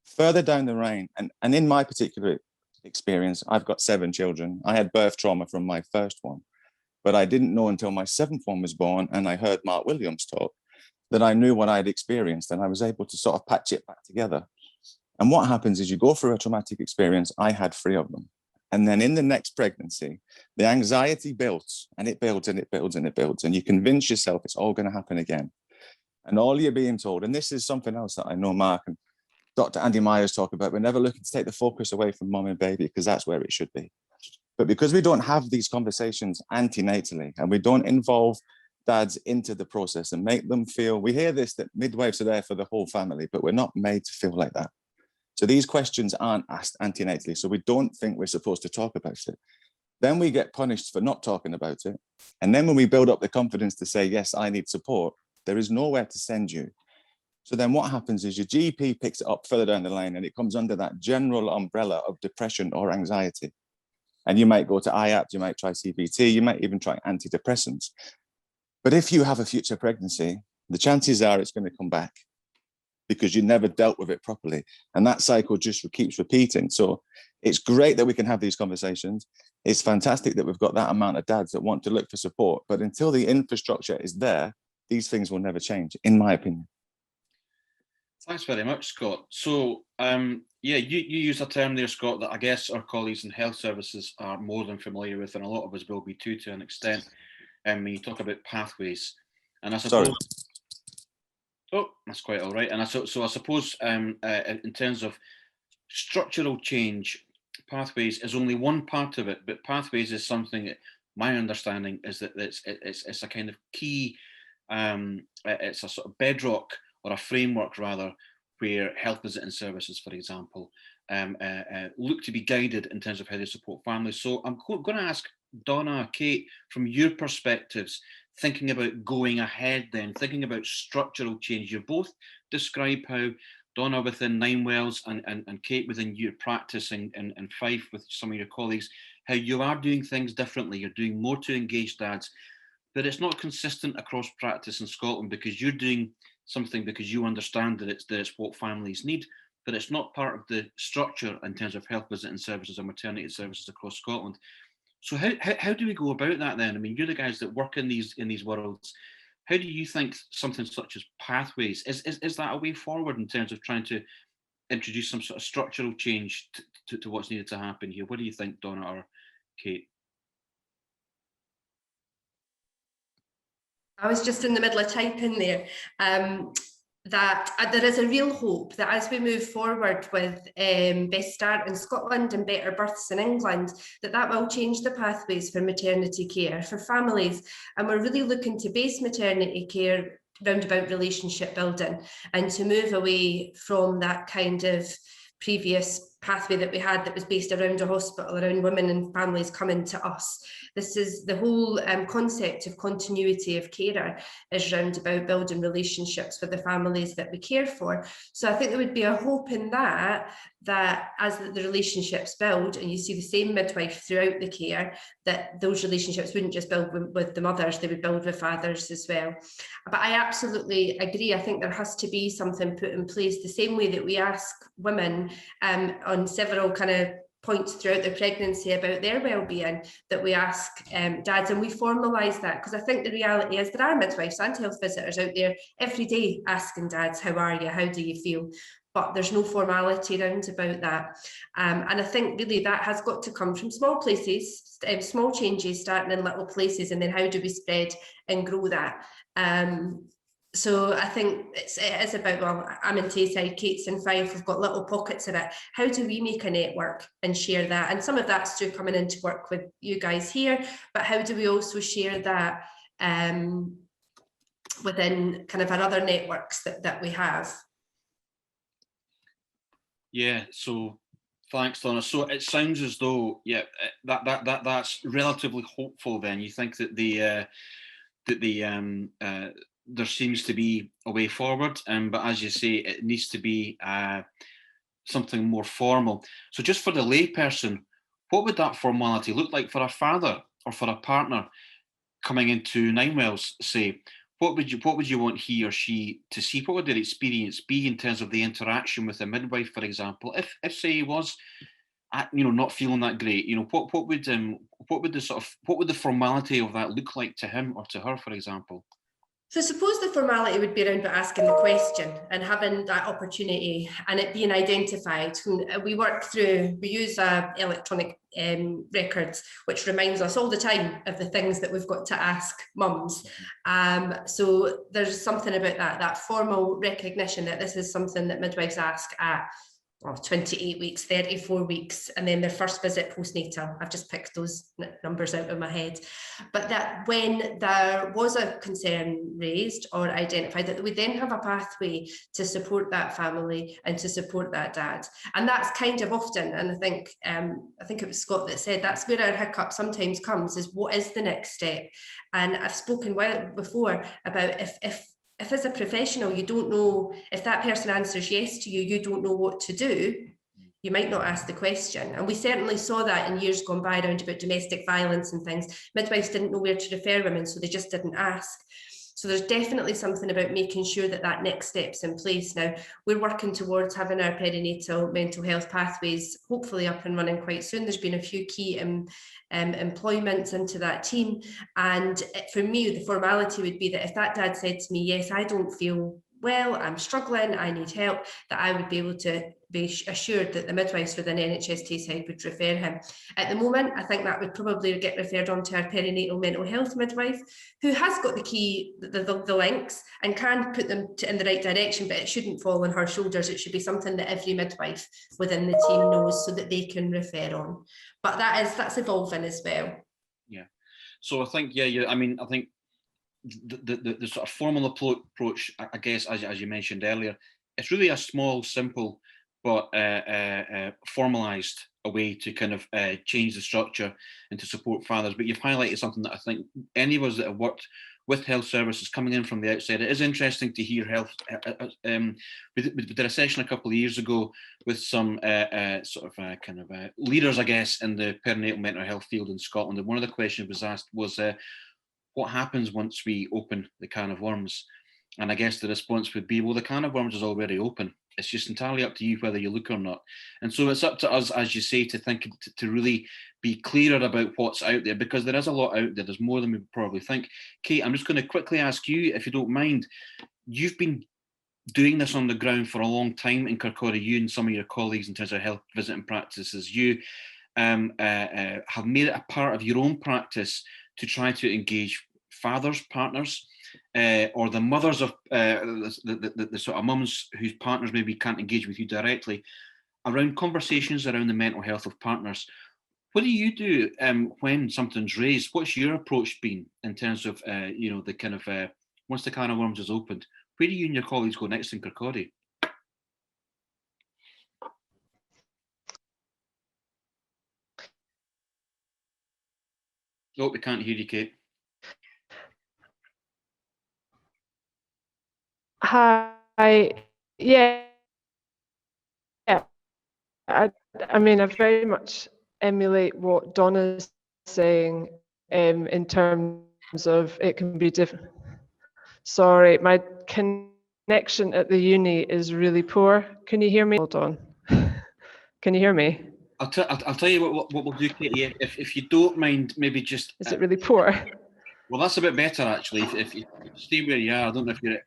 further down the line, and in my particular experience, I've got 7 children. I had birth trauma from my first one, but I didn't know until my 7th one was born and I heard Mark Williams talk that I knew what I'd experienced, and I was able to sort of patch it back together. And what happens is you go through a traumatic experience. I had 3 of them. And then in the next pregnancy, the anxiety builds and it builds and it builds and it builds. And you convince yourself it's all going to happen again. And all you're being told, and this is something else that I know Mark and Dr. Andy Myers talk about, we're never looking to take the focus away from mom and baby, because that's where it should be. But because we don't have these conversations antenatally, and we don't involve dads into the process and make them feel, we hear this, that midwives are there for the whole family, but we're not made to feel like that. So these questions aren't asked antenatally, so we don't think we're supposed to talk about it. Then we get punished for not talking about it. And then when we build up the confidence to say, yes, I need support, there is nowhere to send you. So then what happens is your GP picks it up further down the line and it comes under that general umbrella of depression or anxiety. And you might go to IAPT, you might try CBT, you might even try antidepressants. But if you have a future pregnancy, the chances are it's going to come back because you never dealt with it properly. And that cycle just keeps repeating. So it's great that we can have these conversations. It's fantastic that we've got that amount of dads that want to look for support. But until the infrastructure is there, these things will never change, in my opinion. Thanks very much, Scott. So, yeah, you use a term there, Scott, that I guess our colleagues in health services are more than familiar with, and a lot of us will be too, to an extent. When you talk about pathways, and I suppose, sorry. Oh, that's quite all right. And I suppose in terms of structural change, pathways is only one part of it, but pathways is something that my understanding is that it's a kind of key it's a sort of bedrock, or a framework rather, where health visiting services, for example, look to be guided in terms of how they support families. So I'm going to ask Donna, Kate, from your perspectives, thinking about going ahead then, thinking about structural change. You both describe how Donna within Ninewells and Kate within your practice in Fife with some of your colleagues, how you are doing things differently. You're doing more to engage dads, but it's not consistent across practice in Scotland, because you're doing something because you understand that it's what families need, but it's not part of the structure in terms of health visiting services or maternity services across Scotland. So how do we go about that then? I mean, you're the guys that work in these worlds. How do you think something such as pathways, is that a way forward in terms of trying to introduce some sort of structural change to what's needed to happen here? What do you think, Donna or Kate? I was just in the middle of typing there. That there is a real hope that as we move forward with Best Start in Scotland and Better Births in England, that will change the pathways for maternity care for families. And we're really looking to base maternity care round about relationship building, and to move away from that kind of previous pathway that we had that was based around a hospital, around women and families coming to us. This is the whole concept of continuity of carer is round about building relationships with the families that we care for. So I think there would be a hope in that as the relationships build, and you see the same midwife throughout the care, that those relationships wouldn't just build with the mothers, they would build with fathers as well. But I absolutely agree. I think there has to be something put in place the same way that we ask women on several kind of points throughout their pregnancy about their well-being, that we ask dads, and we formalise that, because I think the reality is there are midwives and health visitors out there every day asking dads, how are you, how do you feel? But there's no formality around about that. And I think really that has got to come from small places, small changes starting in little places, and then how do we spread and grow that? So I think it is about, well, I'm in Tayside, Kate's in Fife, we've got little pockets of it. How do we make a network and share that? And some of that's through coming into work with you guys here, but how do we also share that within kind of our other networks that we have? Yeah, so thanks, Donna. So it sounds as though, yeah, that's relatively hopeful then. You think that there seems to be a way forward, but as you say, it needs to be something more formal. So just for the layperson, what would that formality look like for a father or for a partner coming into Ninewells, say? What would you want he or she to see? What would their experience be in terms of the interaction with a midwife, for example? If say he was, not feeling that great, what would the formality of that look like to him or to her, for example? So I suppose the formality would be around asking the question and having that opportunity and it being identified. We use electronic records, which reminds us all the time of the things that we've got to ask mums. So there's something about that formal recognition that this is something that midwives ask at 28 weeks, 34 weeks, and then their first visit postnatal. I've just picked those numbers out of my head. But that when there was a concern raised or identified, that we then have a pathway to support that family and to support that dad. And that's kind of often, and I think it was Scott that said, that's where our hiccup sometimes comes, is what is the next step? And I've spoken before about if as a professional, you don't know, if that person answers yes to you, you don't know what to do, you might not ask the question. And we certainly saw that in years gone by around about domestic violence and things. Midwives didn't know where to refer women, so they just didn't ask. So there's definitely something about making sure that next step's in place. Now, we're working towards having our perinatal mental health pathways hopefully up and running quite soon. There's been a few key employments into that team. And for me, the formality would be that if that dad said to me, yes, I don't feel well, I'm struggling, I need help, that I would be able to be assured that the midwives within NHS Tayside would refer him. At the moment, I think that would probably get referred on to our perinatal mental health midwife, who has got the links and can put them in the right direction, but it shouldn't fall on her shoulders. It should be something that every midwife within the team knows so that they can refer on. But that's evolving as well. Yeah. So I think, I think the sort of formal approach, I guess, as you mentioned earlier, it's really a small, simple, but formalised a way to kind of change the structure and to support fathers. But you've highlighted something that I think any of us that have worked with health services coming in from the outside, it is interesting to hear health. We did a session a couple of years ago with some leaders, I guess, in the perinatal mental health field in Scotland. And one of the questions was asked was, what happens once we open the can of worms? And I guess the response would be, well, the can of worms is already open. It's just entirely up to you whether you look or not. And so it's up to us, as you say, to think, to really be clearer about what's out there, because there is a lot out there. There's more than we probably think. Kate, I'm just going to quickly ask you, if you don't mind, you've been doing this on the ground for a long time in Kirkcaldy, you and some of your colleagues in terms of health visiting practices. You have made it a part of your own practice to try to engage fathers, partners, or the mothers of the sort of mums whose partners maybe can't engage with you directly, around conversations around the mental health of partners. What do you do when something's raised? What's your approach been in terms of the kind of once the can of worms is opened? Where do you and your colleagues go next in Kirkcaldy? Oh, we can't hear you, Kate. Hi. Yeah. I mean, I very much emulate what Donna's saying in terms of it can be different. Sorry, my connection at the uni is really poor. Can you hear me? Hold on. Can you hear me? I'll tell you what we'll do, Katie. If you don't mind, maybe just. Is it really poor? Well, that's a bit better actually. If you stay where you are, I don't know if you're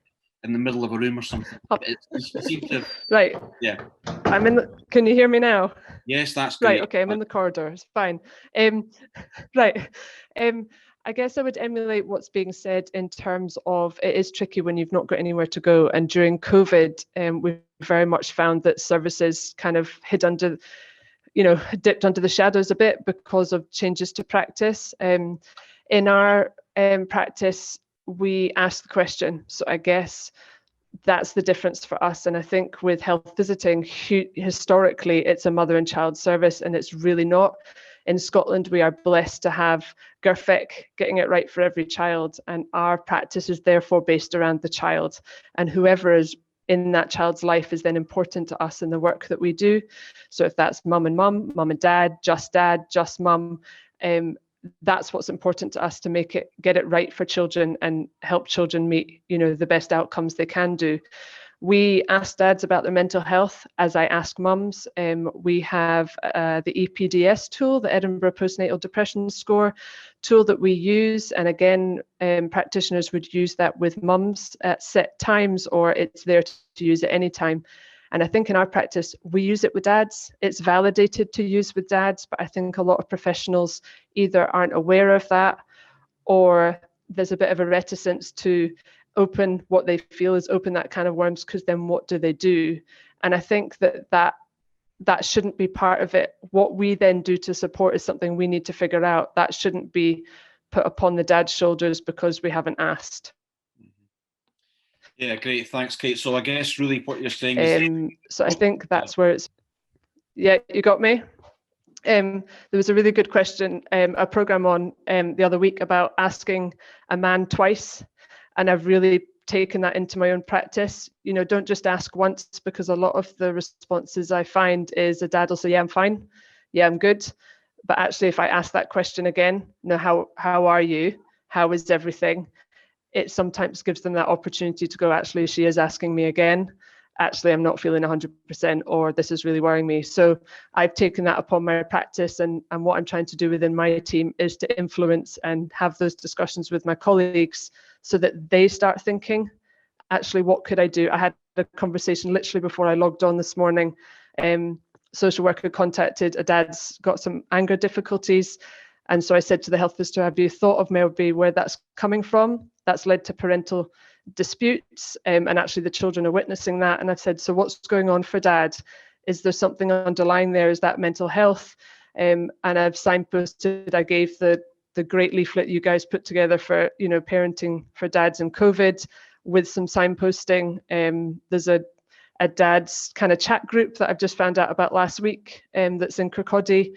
in the middle of a room or something. You seem to. Right. Yeah. I'm in. Can you hear me now? Yes, that's great. Right. Okay, I'm in the corridor. It's fine. Right. I guess I would emulate what's being said in terms of it is tricky when you've not got anywhere to go. And during COVID, we've very much found that services kind of hid under, dipped under the shadows a bit because of changes to practice. In our practice, we ask the question. So I guess that's the difference for us. And I think with health visiting, historically, it's a mother and child service, and it's really not. In Scotland, we are blessed to have Gurfic, getting it right for every child, and our practice is therefore based around the child, and whoever is in that child's life is then important to us in the work that we do. So if that's mum and dad, just mum, that's what's important to us, to get it right for children and help children meet, the best outcomes they can do. We ask dads about their mental health, as I ask mums. We have the EPDS tool, the Edinburgh Postnatal Depression Score tool that we use. And again, practitioners would use that with mums at set times, or it's there to use at any time. And I think in our practice, we use it with dads. It's validated to use with dads, but I think a lot of professionals either aren't aware of that, or there's a bit of a reticence to open what they feel is open that can of worms, because then what do they do? And I think that shouldn't be part of it. What we then do to support is something we need to figure out. That shouldn't be put upon the dad's shoulders because we haven't asked. Yeah, great. Thanks, Kate. So I guess really what you're saying is... So I think that's where it's... Yeah, you got me? There was a really good question, a programme on the other week about asking a man twice. And I've really taken that into my own practice. Don't just ask once, because a lot of the responses I find is a dad will say, yeah, I'm fine. Yeah, I'm good. But actually, if I ask that question again, how are you? How is everything? It sometimes gives them that opportunity to go, actually, she is asking me again. Actually, I'm not feeling 100%, or this is really worrying me. So I've taken that upon my practice, and what I'm trying to do within my team is to influence and have those discussions with my colleagues so that they start thinking, actually, what could I do? I had a conversation literally before I logged on this morning. Social worker contacted a dad's got some anger difficulties. And so I said to the health visitor, have you thought of maybe where that's coming from? That's led to parental disputes, and actually the children are witnessing that. And I've said, so what's going on for dad? Is there something underlying there? Is that mental health? And I've signposted, I gave the the great leaflet you guys put together for, you know, parenting for dads in COVID, with some signposting. There's a dad's kind of chat group that I've just found out about last week, that's in Kirkcaldy,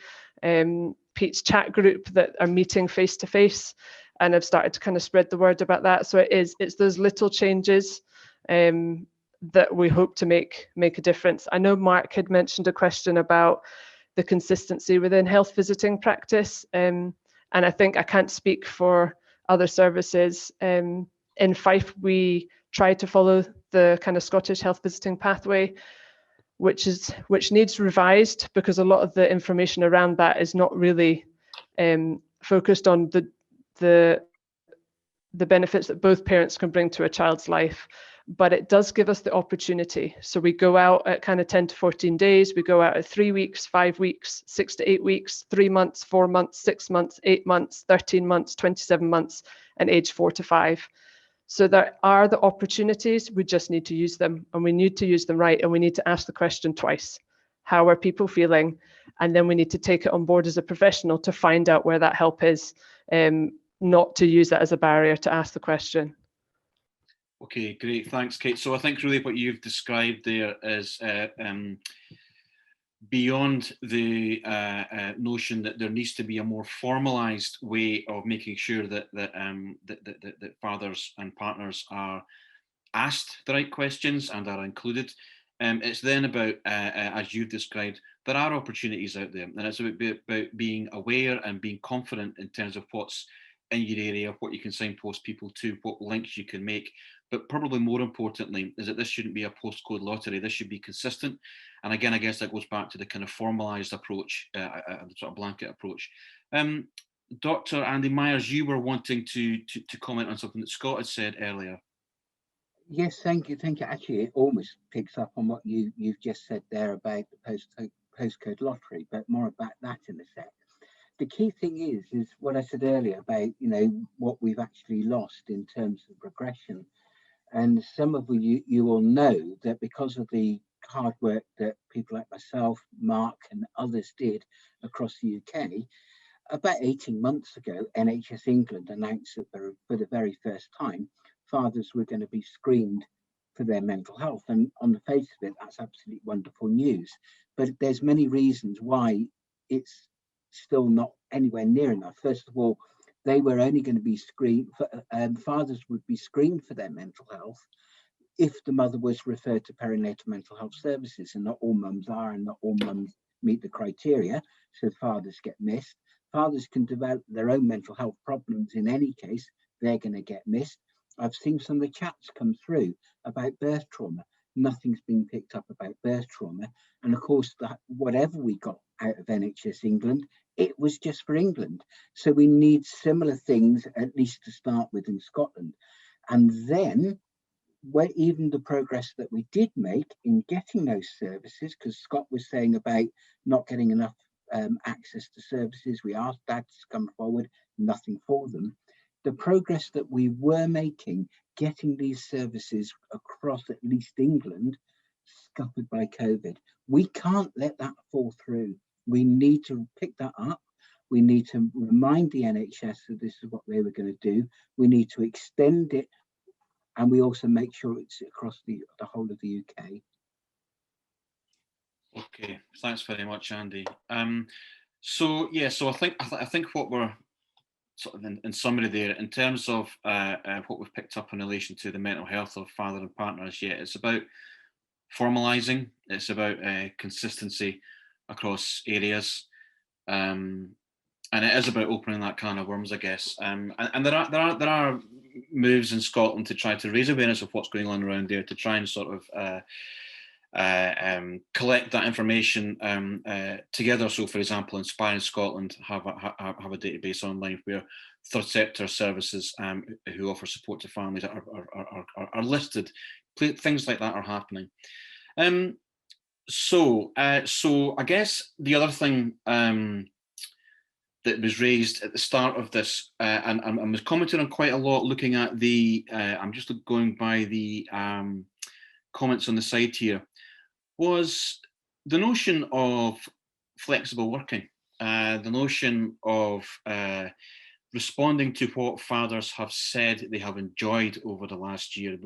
Pete's chat group that are meeting face to face, and I've started to kind of spread the word about that. So it's those little changes that we hope to make a difference. I know Mark had mentioned a question about the consistency within health visiting practice, and I think I can't speak for other services. In Fife, we try to follow the kind of Scottish health visiting pathway, which needs revised, because a lot of the information around that is not really focused on the benefits that both parents can bring to a child's life. But it does give us the opportunity. So we go out at kind of 10 to 14 days, we go out at 3 weeks, 5 weeks, 6 to 8 weeks, 3 months, 4 months, 6 months, 8 months, 13 months, 27 months, and age 4 to 5. So there are the opportunities, we just need to use them, and we need to use them right, and we need to ask the question twice. How are people feeling? And then we need to take it on board as a professional to find out where that help is, not to use that as a barrier to ask the question. Okay, great, thanks, Kate. So I think really what you've described there is beyond the notion that there needs to be a more formalised way of making sure that fathers and partners are asked the right questions and are included. It's then about, as you've described, there are opportunities out there, and it's about being aware and being confident in terms of what's in your area, what you can signpost people to, what links you can make. But probably more importantly is that this shouldn't be a postcode lottery. This should be consistent. And again, I guess that goes back to the kind of formalised approach, the sort of blanket approach. Dr. Andy Myers, you were wanting to comment on something that Scott had said earlier. Yes, thank you. Actually, it almost picks up on what you've just said there about the postcode lottery, but more about that in a sec. The key thing is what I said earlier about, you know, what we've actually lost in terms of progression. And some of you will know that because of the hard work that people like myself, Mark, and others did across the UK, about 18 months ago, NHS England announced that for the very first time, fathers were going to be screened for their mental health. And on the face of it, that's absolutely wonderful news. But there's many reasons why it's still not anywhere near enough. First of all, they were only going to be screened, fathers would be screened for their mental health if the mother was referred to perinatal mental health services, and not all mums are, and not all mums meet the criteria, so fathers get missed. Fathers can develop their own mental health problems in any case, they're going to get missed. I've seen some of the chats come through about birth trauma. Nothing's been picked up about birth trauma. And of course, that whatever we got out of NHS England, it was just for England. So we need similar things, at least to start with, in Scotland. And then, where even the progress that we did make in getting those services, because Scott was saying about not getting enough access to services, we asked dads to come forward, nothing for them. The progress that we were making, getting these services across at least England, scuppered by COVID. We can't let that fall through. We need to pick that up. We need to remind the NHS that this is what they were going to do. We need to extend it, and we also make sure it's across the whole of the UK. Okay, thanks very much, Andy. So I think what we're sort of in summary there, in terms of what we've picked up in relation to the mental health of father and partners, it's about formalising, it's about consistency across areas, and it is about opening that can of worms, I guess. And there are moves in Scotland to try to raise awareness of what's going on around there, to try and sort of collect that information together. So, for example, Inspiring Scotland have a database online where third sector services who offer support to families are listed. Things like that are happening. So I guess the other thing that was raised at the start of this, and was commented on quite a lot, looking at the, I'm just going by the comments on the side here, was the notion of flexible working, the notion of responding to what fathers have said they have enjoyed over the last year.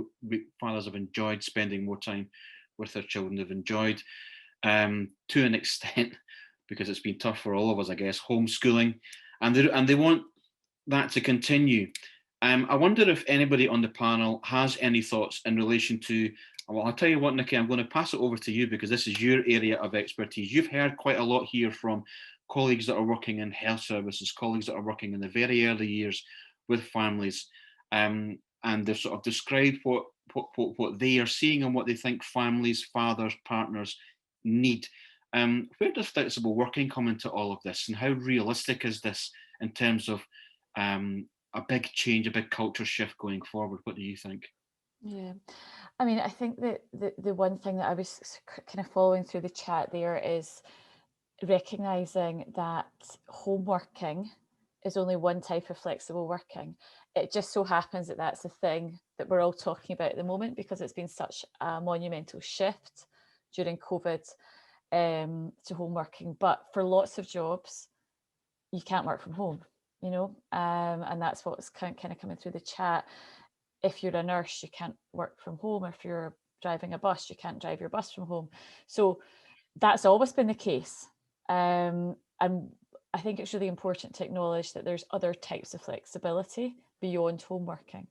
Fathers have enjoyed spending more time with their children. They've enjoyed, to an extent, because it's been tough for all of us, I guess, homeschooling, and they want that to continue. I wonder if anybody on the panel has any thoughts in relation to, well, I'll tell you what, Nikki, I'm going to pass it over to you because this is your area of expertise. You've heard quite a lot here from colleagues that are working in health services, colleagues that are working in the very early years with families, and they've sort of described what they are seeing and what they think families, fathers, partners need. Where does flexible working come into all of this, and how realistic is this in terms of a big change, a big culture shift going forward? What do you think? Yeah, I mean, I think that the one thing that I was kind of following through the chat there is recognizing that home working is only one type of flexible working. It just so happens that that's the thing that we're all talking about at the moment because it's been such a monumental shift during COVID to home working. But for lots of jobs, you can't work from home, you know, and that's what's kind of coming through the chat. If you're a nurse, you can't work from home. If you're driving a bus, you can't drive your bus from home. So that's always been the case. And I think it's really important to acknowledge that there's other types of flexibility beyond home working,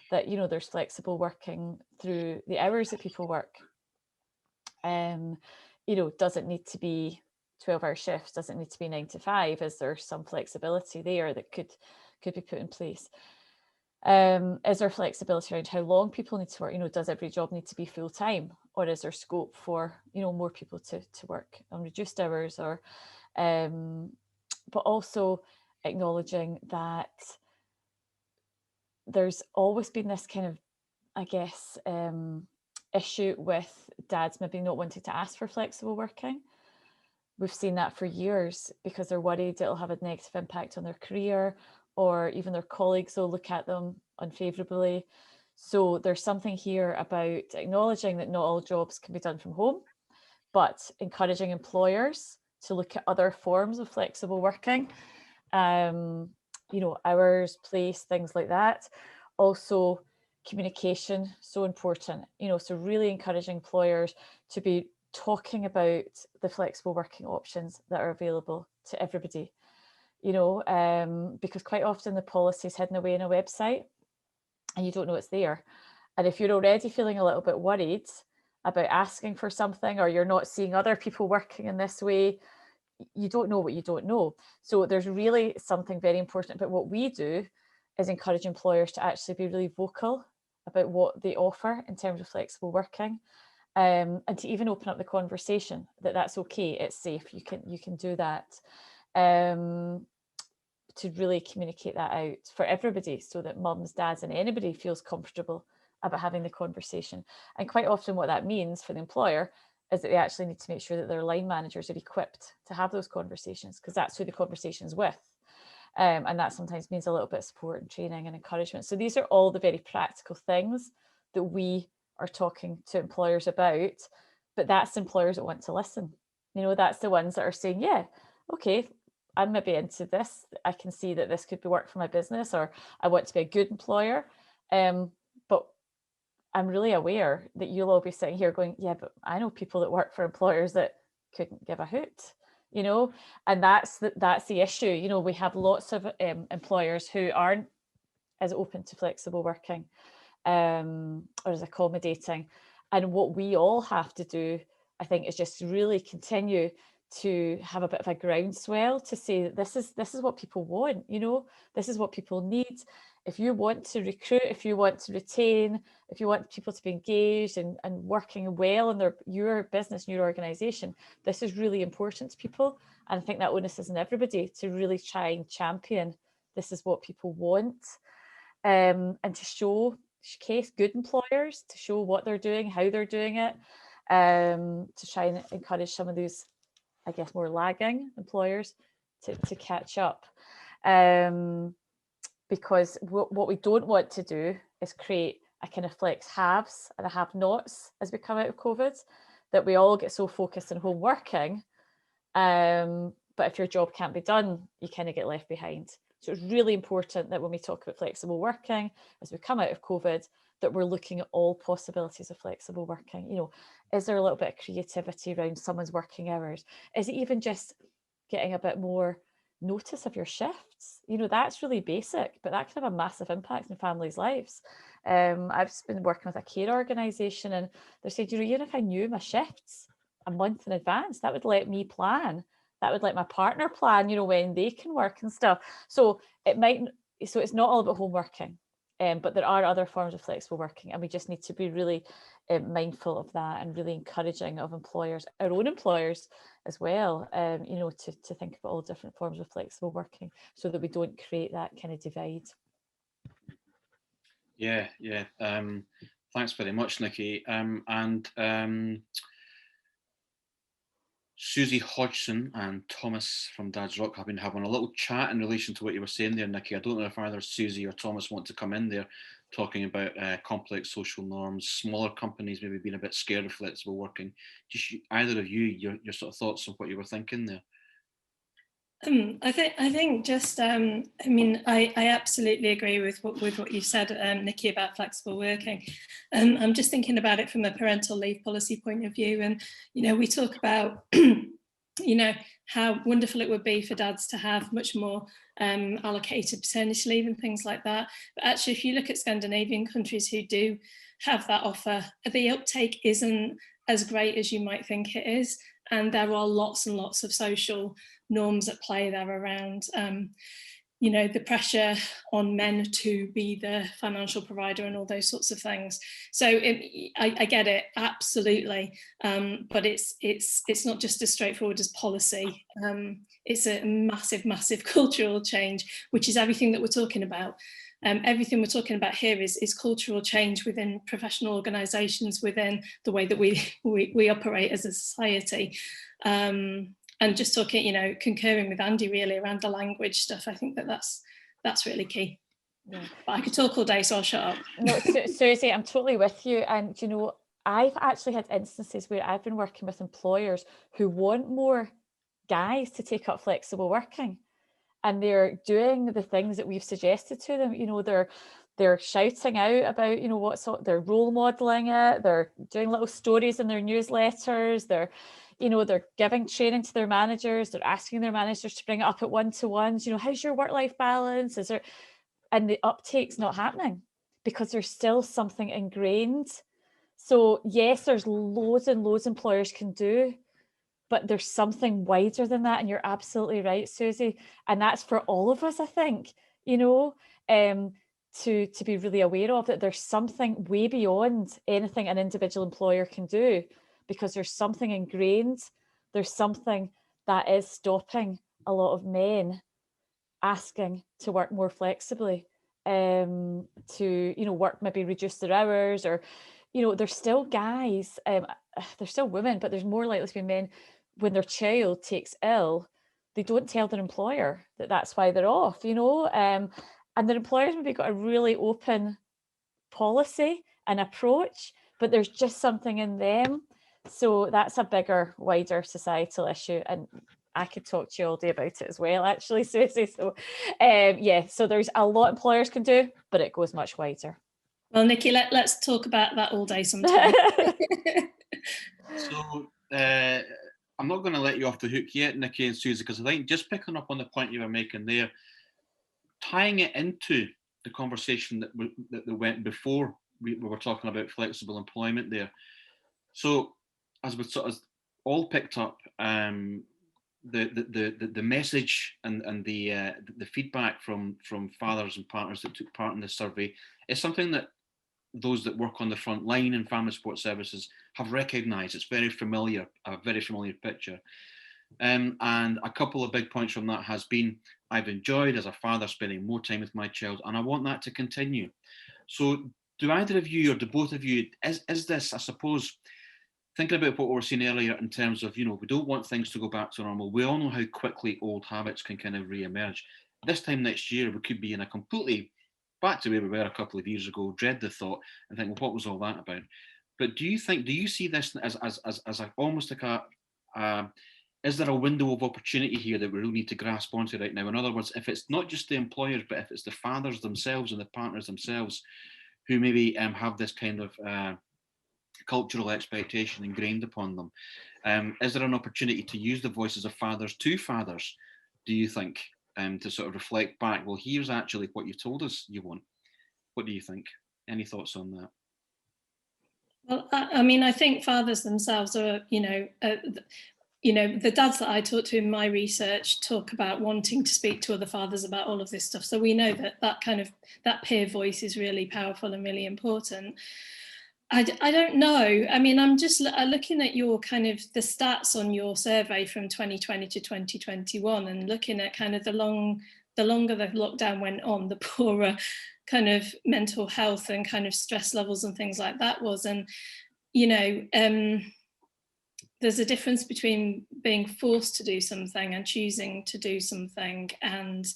that, you know, there's flexible working through the hours that people work. You know, doesn't need to be 12-hour shifts, doesn't need to be 9 to 5. Is there some flexibility there that could be put in place? Is there flexibility around how long people need to work? You know, does every job need to be full time, or is there scope for, you know, more people to work on reduced hours? Or, but also acknowledging that there's always been this kind of, I guess, issue with dads maybe not wanting to ask for flexible working. We've seen that for years because they're worried it'll have a negative impact on their career, or even their colleagues will look at them unfavourably. So there's something here about acknowledging that not all jobs can be done from home, but encouraging employers to look at other forms of flexible working, you know, hours, place, things like that. Also, communication, so important, you know, so really encouraging employers to be talking about the flexible working options that are available to everybody. You know, because quite often the policy is hidden away in a website and you don't know it's there. And if you're already feeling a little bit worried about asking for something, or you're not seeing other people working in this way, you don't know what you don't know. So there's really something very important about what we do is encourage employers to actually be really vocal about what they offer in terms of flexible working, and to even open up the conversation that that's okay, it's safe, you can do that. To really communicate that out for everybody so that mums, dads and anybody feels comfortable about having the conversation. And quite often what that means for the employer is that they actually need to make sure that their line managers are equipped to have those conversations, because that's who the conversation is with. And that sometimes means a little bit of support and training and encouragement. So these are all the very practical things that we are talking to employers about, but that's employers that want to listen. You know, that's the ones that are saying, yeah, okay, I'm maybe into this. I can see that this could be work for my business, or I want to be a good employer. But I'm really aware that you'll all be sitting here going, yeah, but I know people that work for employers that couldn't give a hoot, you know, and that's the issue. You know, we have lots of employers who aren't as open to flexible working or as accommodating. And what we all have to do, I think, is just really continue to have a bit of a groundswell to say that this is what people want, you know, this is what people need. If you want to recruit, if you want to retain, if you want people to be engaged and working well in your business and your organisation, this is really important to people. And I think that onus is on everybody to really try and champion this is what people want, and to showcase good employers, to show what they're doing, how they're doing it, to try and encourage some of these, I guess, more lagging employers to catch up. Because what we don't want to do is create a kind of flex haves and a have nots as we come out of COVID, that we all get so focused on home working. But if your job can't be done, you kind of get left behind. So it's really important that when we talk about flexible working, as we come out of COVID, that we're looking at all possibilities of flexible working. You know, is there a little bit of creativity around someone's working hours? Is it even just getting a bit more notice of your shifts? You know, that's really basic, but that can have a massive impact in families' lives. I've just been working with a care organisation, and they said, you know, even if I knew my shifts a month in advance, that would let me plan. That would let my partner plan, you know, when they can work and stuff. So it's not all about home working, but there are other forms of flexible working, and we just need to be really mindful of that and really encouraging of employers, our own employers as well, you know, to think about all different forms of flexible working so that we don't create that kind of divide. Yeah. Thanks very much, Nikki. Susie Hodgson and Thomas from Dad's Rock have been having a little chat in relation to what you were saying there, Nikki. I don't know if either Susie or Thomas want to come in there talking about complex social norms, smaller companies maybe being a bit scared of flexible working. Just either of you, your sort of thoughts on what you were thinking there. I think just I mean, I absolutely agree with what you said, Nikki, about flexible working. I'm just thinking about it from a parental leave policy point of view, and you know, we talk about you know, how wonderful it would be for dads to have much more allocated paternity leave and things like that. But actually, if you look at Scandinavian countries who do have that offer, the uptake isn't as great as you might think it is. And there are lots and lots of social norms at play there around, you know, the pressure on men to be the financial provider and all those sorts of things. So I get it, absolutely. But it's not just as straightforward as policy. It's a massive, massive cultural change, which is everything that we're talking about. Everything we're talking about here is cultural change within professional organisations, within the way that we operate as a society. And just talking, you know, concurring with Andy really around the language stuff, I think that's really key. Yeah. But I could talk all day, so I'll shut up. No, Susie, I'm totally with you. And, you know, I've actually had instances where I've been working with employers who want more guys to take up flexible working. And they're doing the things that we've suggested to them. You know, they're shouting out about, you know, they're role modeling it. They're doing little stories in their newsletters. They're giving training to their managers. They're asking their managers to bring it up at one-to-ones. You know, how's your work-life balance? And the uptake's not happening because there's still something ingrained. So yes, there's loads and loads employers can do, but there's something wider than that. And you're absolutely right, Susie. And that's for all of us, I think, you know, to be really aware of that there's something way beyond anything an individual employer can do, because there's something ingrained. There's something that is stopping a lot of men asking to work more flexibly, to, you know, work, maybe reduce their hours, or, you know, there's still guys, there's still women, but there's more likely to be men. When their child takes ill, they don't tell their employer that that's why they're off, you know, and their employers maybe got a really open policy and approach, but there's just something in them. So that's a bigger, wider societal issue. And I could talk to you all day about it as well, actually, Susie. So yeah, so there's a lot employers can do, but it goes much wider. Well, Nikki, let's talk about that all day sometime. So I'm not going to let you off the hook yet, Nikki and Susie, because I think just picking up on the point you were making there, tying it into the conversation that went before we were talking about flexible employment there. So as we sort of all picked up, the message and the feedback from fathers and partners that took part in this survey is something that those that work on the front line in family support services have recognised. It's very familiar, a very familiar picture. And a couple of big points from that has been, I've enjoyed as a father spending more time with my child, and I want that to continue. So do either of you, or do both of you, is this, I suppose, thinking about what we were saying earlier in terms of, you know, we don't want things to go back to normal. We all know how quickly old habits can kind of re-emerge. This time next year, we could be in a completely back to where we were a couple of years ago, dread the thought and think, well, what was all that about? But do you see this as almost like is there a window of opportunity here that we really need to grasp onto right now? In other words, if it's not just the employers, but if it's the fathers themselves and the partners themselves who maybe have this kind of cultural expectation ingrained upon them, is there an opportunity to use the voices of fathers to fathers, do you think, to sort of reflect back, well, here's actually what you've told us you want? What do you think? Any thoughts on that? Well, I mean, I think fathers themselves are, the dads that I talk to in my research talk about wanting to speak to other fathers about all of this stuff. So we know that peer voice is really powerful and really important. I don't know. I mean, I'm just looking at your kind of the stats on your survey from 2020 to 2021 and looking at kind of the longer the lockdown went on, the poorer kind of mental health and kind of stress levels and things like that was. And, there's a difference between being forced to do something and choosing to do something. And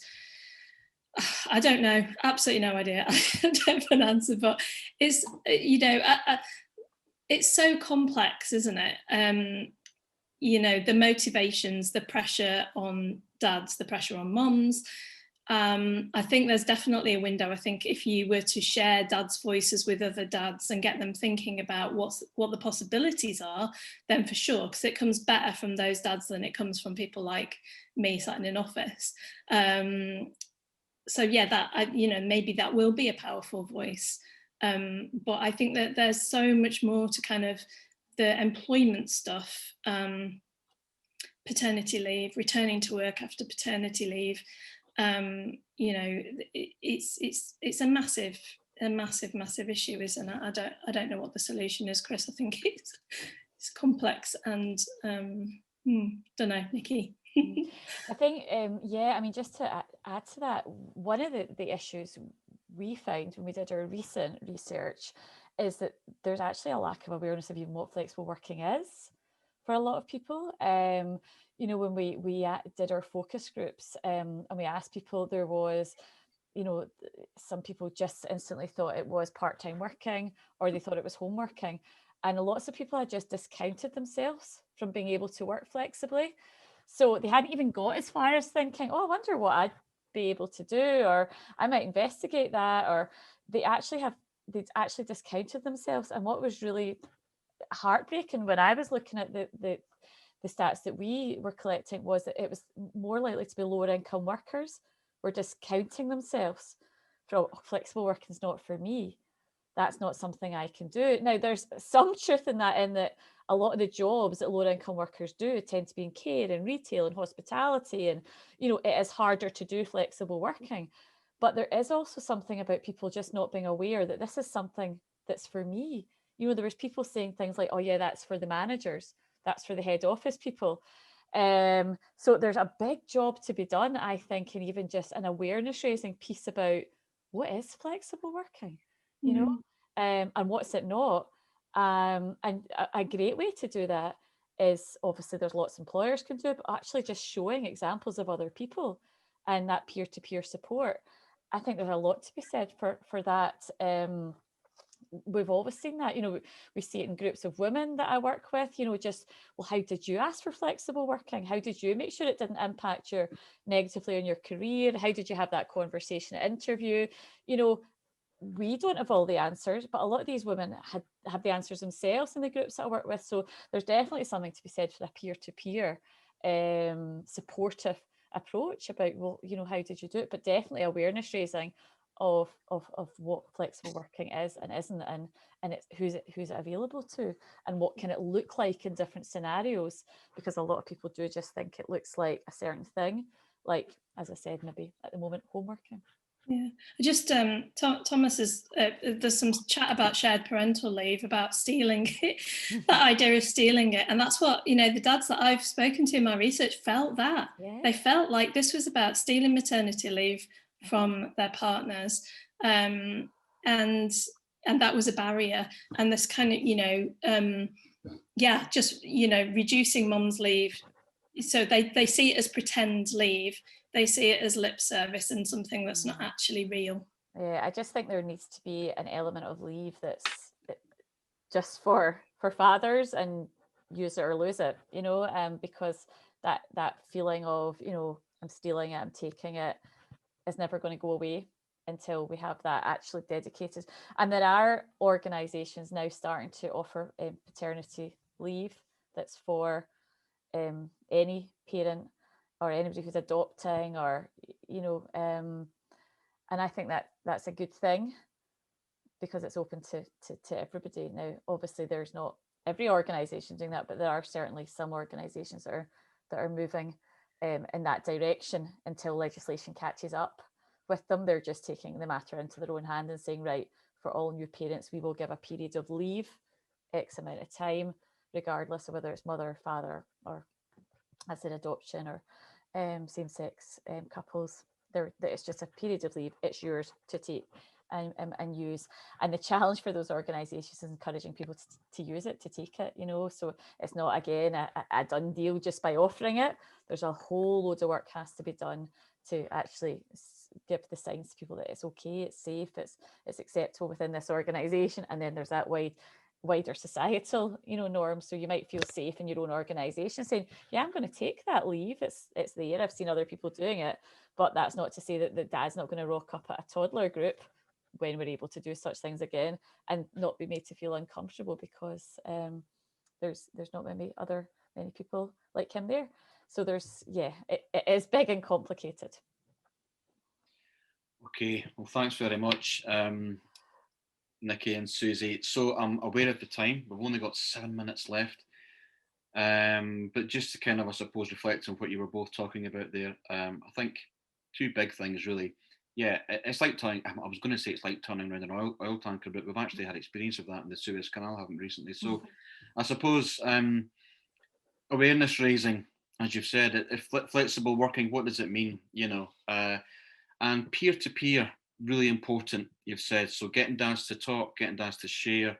I don't know, absolutely no idea. I don't have an answer, but it's, it's so complex, isn't it? The motivations, the pressure on dads, the pressure on mums. I think there's definitely a window. I think if you were to share dads' voices with other dads and get them thinking about what the possibilities are, then for sure, because it comes better from those dads than it comes from people like me sat in an office. So yeah, maybe that will be a powerful voice. But I think that there's so much more to kind of the employment stuff, paternity leave, returning to work after paternity leave. It's a massive issue, isn't it? I don't know what the solution is, Chris. I think it's complex and don't know, Nikki. I think I mean, just to add to that, one of the issues we found when we did our recent research is that there's actually a lack of awareness of even what flexible working is for a lot of people. When we did our focus groups and we asked people, there was, some people just instantly thought it was part-time working or they thought it was home working. And lots of people had just discounted themselves from being able to work flexibly. So they hadn't even got as far as thinking, oh, I wonder what I'd be able to do, or I might investigate that, or they'd actually discounted themselves. And what was really heartbreaking when I was looking at the stats that we were collecting was that it was more likely to be lower income workers were discounting themselves from flexible working is not for me. That's not something I can do. Now, there's some truth in that a lot of the jobs that lower income workers do tend to be in care and retail and hospitality. And, it is harder to do flexible working. But there is also something about people just not being aware that this is something that's for me. There was people saying things like, oh yeah, that's for the managers. That's for the head office people. So there's a big job to be done, I think, and even just an awareness raising piece about what is flexible working, and what's it not. And a great way to do that is, obviously there's lots employers can do, but actually just showing examples of other people and that peer-to-peer support. I think there's a lot to be said for that. We've always seen that, we see it in groups of women that I work with, just, well, how did you ask for flexible working? How did you make sure it didn't impact you negatively on your career? How did you have that conversation at interview? We don't have all the answers, but a lot of these women have the answers themselves in the groups that I work with. So there's definitely something to be said for a peer-to-peer supportive approach about, well, how did you do it? But definitely awareness raising of what flexible working is and isn't, and it's who's it available to, and what can it look like in different scenarios, because a lot of people do just think it looks like a certain thing, like, as I said, maybe at the moment, home working. Yeah, just Thomas is there's some chat about shared parental leave, about stealing it, that idea of stealing it, and that's what the dads that I've spoken to in my research felt that. Yeah. They felt like this was about stealing maternity leave from their partners, and that was a barrier, and this kind of reducing mum's leave, so they see it as pretend leave. They see it as lip service and something that's not actually real. Yeah, I just think there needs to be an element of leave that's just for fathers, and use it or lose it, because that feeling of, you know, I'm stealing it, I'm taking it, is never going to go away until we have that actually dedicated. And there are organisations now starting to offer paternity leave that's for any parent or anybody who's adopting, or, you know, and I think that that's a good thing, because it's open to everybody. Now, obviously, there's not every organisation doing that, but there are certainly some organisations that are moving in that direction until legislation catches up with them. They're just taking the matter into their own hand and saying, right, for all new parents, we will give a period of leave, X amount of time, regardless of whether it's mother or father, or as an adoption, or same-sex couples. It's just a period of leave. It's yours to take and use. And the challenge for those organisations is encouraging people to use it, to take it, you know. So it's not, again, a done deal just by offering it. There's a whole load of work has to be done to actually give the signs to people that it's okay, it's safe, it's acceptable within this organisation. And then there's that wider societal, you know, norms. So you might feel safe in your own organisation saying, yeah, I'm going to take that leave. It's there. I've seen other people doing it, but that's not to say that the dad's not going to rock up at a toddler group when we're able to do such things again and not be made to feel uncomfortable, because there's not many people like him there. So there's, yeah, it is big and complicated. Okay, well, thanks very much, Nikki and Susie. So I'm aware of the time. We've only got 7 minutes left. But just to kind of, I suppose, reflect on what you were both talking about there, I think two big things really. Yeah, it's like turning, I was going to say it's like turning around an oil tanker, but we've actually had experience of that in the Suez Canal, haven't we, recently? So I suppose awareness raising, as you've said, if flexible working, what does it mean, you know? And peer-to-peer, really important, you've said. So getting dads to talk, getting dads to share,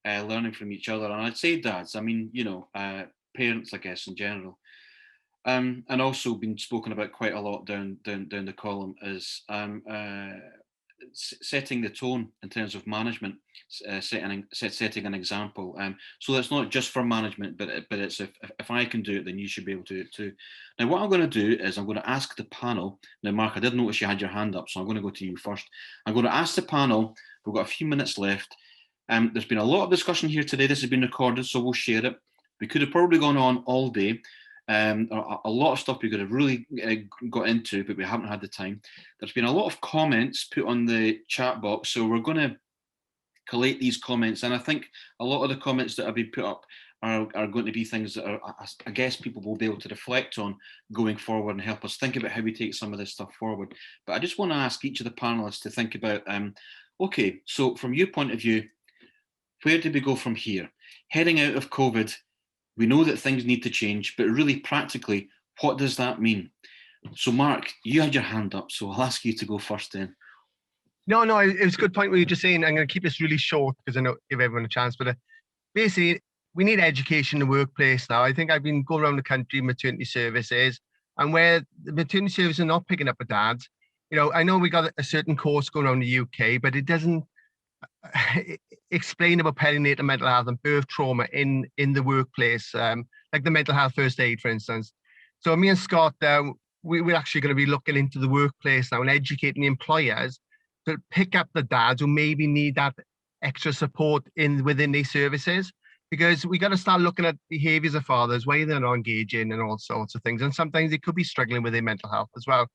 learning from each other. And I'd say dads, I mean, you know, parents, I guess, in general. And also been spoken about quite a lot down the column is setting the tone in terms of management, setting an example. So that's not just for management, but it's if I can do it, then you should be able to do it too. Now, what I'm going to do is I'm going to ask the panel. Now, Mark, I did notice you had your hand up, so I'm going to go to you first. I'm going to ask the panel. We've got a few minutes left. There's been a lot of discussion here today. This has been recorded, so we'll share it. We could have probably gone on all day. A lot of stuff we could have really got into, but we haven't had the time. There's been a lot of comments put on the chat box, so we're going to collate these comments, and I think a lot of the comments that have been put up are going to be things that I guess people will be able to reflect on going forward and help us think about how we take some of this stuff forward. But I just want to ask each of the panelists to think about, okay, so from your point of view, where do we go from here? Heading out of COVID, we know that things need to change, but really practically, what does that mean? So Mark, you had your hand up, so I'll ask you to go first then. No, it was a good point what you were just saying. I'm going to keep this really short because I know give everyone a chance, but basically, we need education in the workplace now. I think I've been going around the country, maternity services, and where the maternity services are not picking up the dads. You know, I know we got a certain course going on in the UK, but it doesn't explain about perinatal mental health and birth trauma in the workplace, like the mental health first aid, for instance. So me and Scott, we're actually going to be looking into the workplace now and educating the employers to pick up the dads who maybe need that extra support within these services, because we got to start looking at behaviors of fathers, why they're not engaging and all sorts of things. And sometimes they could be struggling with their mental health as well.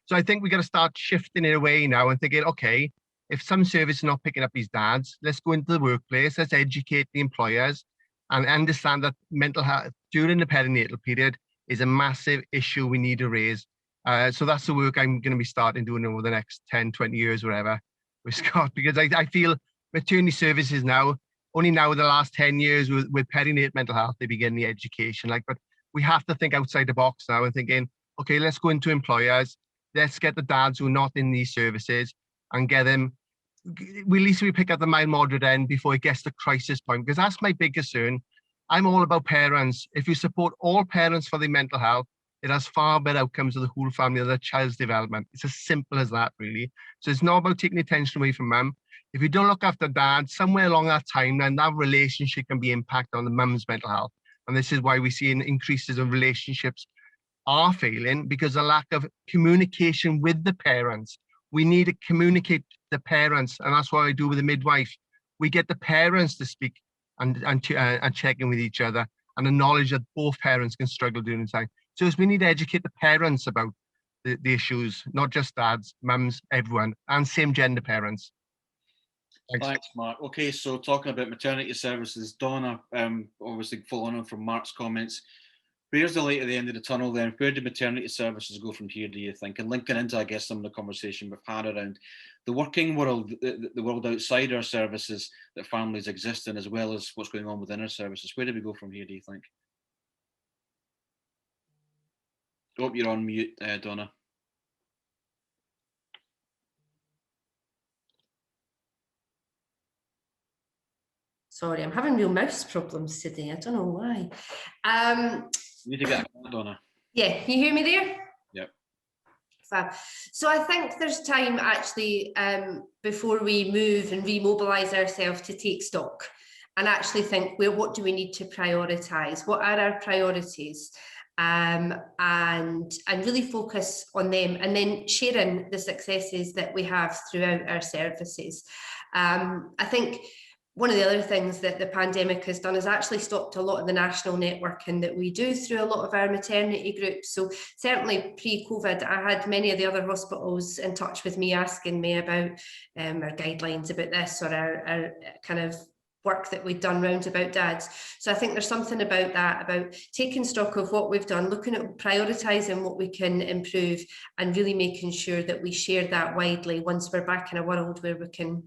So I think we got to start shifting it away now and thinking, okay, if some service is not picking up these dads, let's go into the workplace, let's educate the employers and understand that mental health during the perinatal period is a massive issue we need to raise. So that's the work I'm going to be starting doing over the next 10, 20 years, whatever, with Scott, because I feel maternity services now, only now in the last 10 years with perinatal mental health, they begin the education. But we have to think outside the box now and thinking, okay, let's go into employers, let's get the dads who are not in these services and get them, at least we pick up the mild moderate end before it gets to crisis point, because that's my big concern. I'm all about parents. If you support all parents for their mental health, it has far better outcomes of the whole family and the child's development. It's as simple as that, really. So it's not about taking attention away from mum. If you don't look after dad, somewhere along that timeline, that relationship can be impacted on the mum's mental health. And this is why we see increases in relationships are failing because of lack of communication with the parents. We need to communicate the parents, and that's what I do with the midwife. We get the parents to speak and check in with each other, and acknowledge that both parents can struggle during the time. So we need to educate the parents about the issues, not just dads, mums, everyone, and same gender parents. Thanks, Mark. Okay, so talking about maternity services, Donna, obviously following on from Mark's comments, where's the light at the end of the tunnel then? Where do maternity services go from here, do you think? And linking into, I guess, some of the conversation we've had around the working world, the world outside our services that families exist in, as well as what's going on within our services. Where do we go from here, do you think? Hope you're on mute, Donna. Sorry, I'm having real mouse problems today. I don't know why. You need to get a Donna. Yeah, can you hear me there? Yep. Fab. So I think there's time actually before we move and remobilise ourselves to take stock and actually think, well, what do we need to prioritise? What are our priorities? And really focus on them, and then sharing the successes that we have throughout our services. I think one of the other things that the pandemic has done is actually stopped a lot of the national networking that we do through a lot of our maternity groups. So certainly pre-COVID, I had many of the other hospitals in touch with me asking me about our guidelines about this, or our kind of work that we'd done round about dads. So I think there's something about that, about taking stock of what we've done, looking at prioritising what we can improve, and really making sure that we share that widely once we're back in a world where we can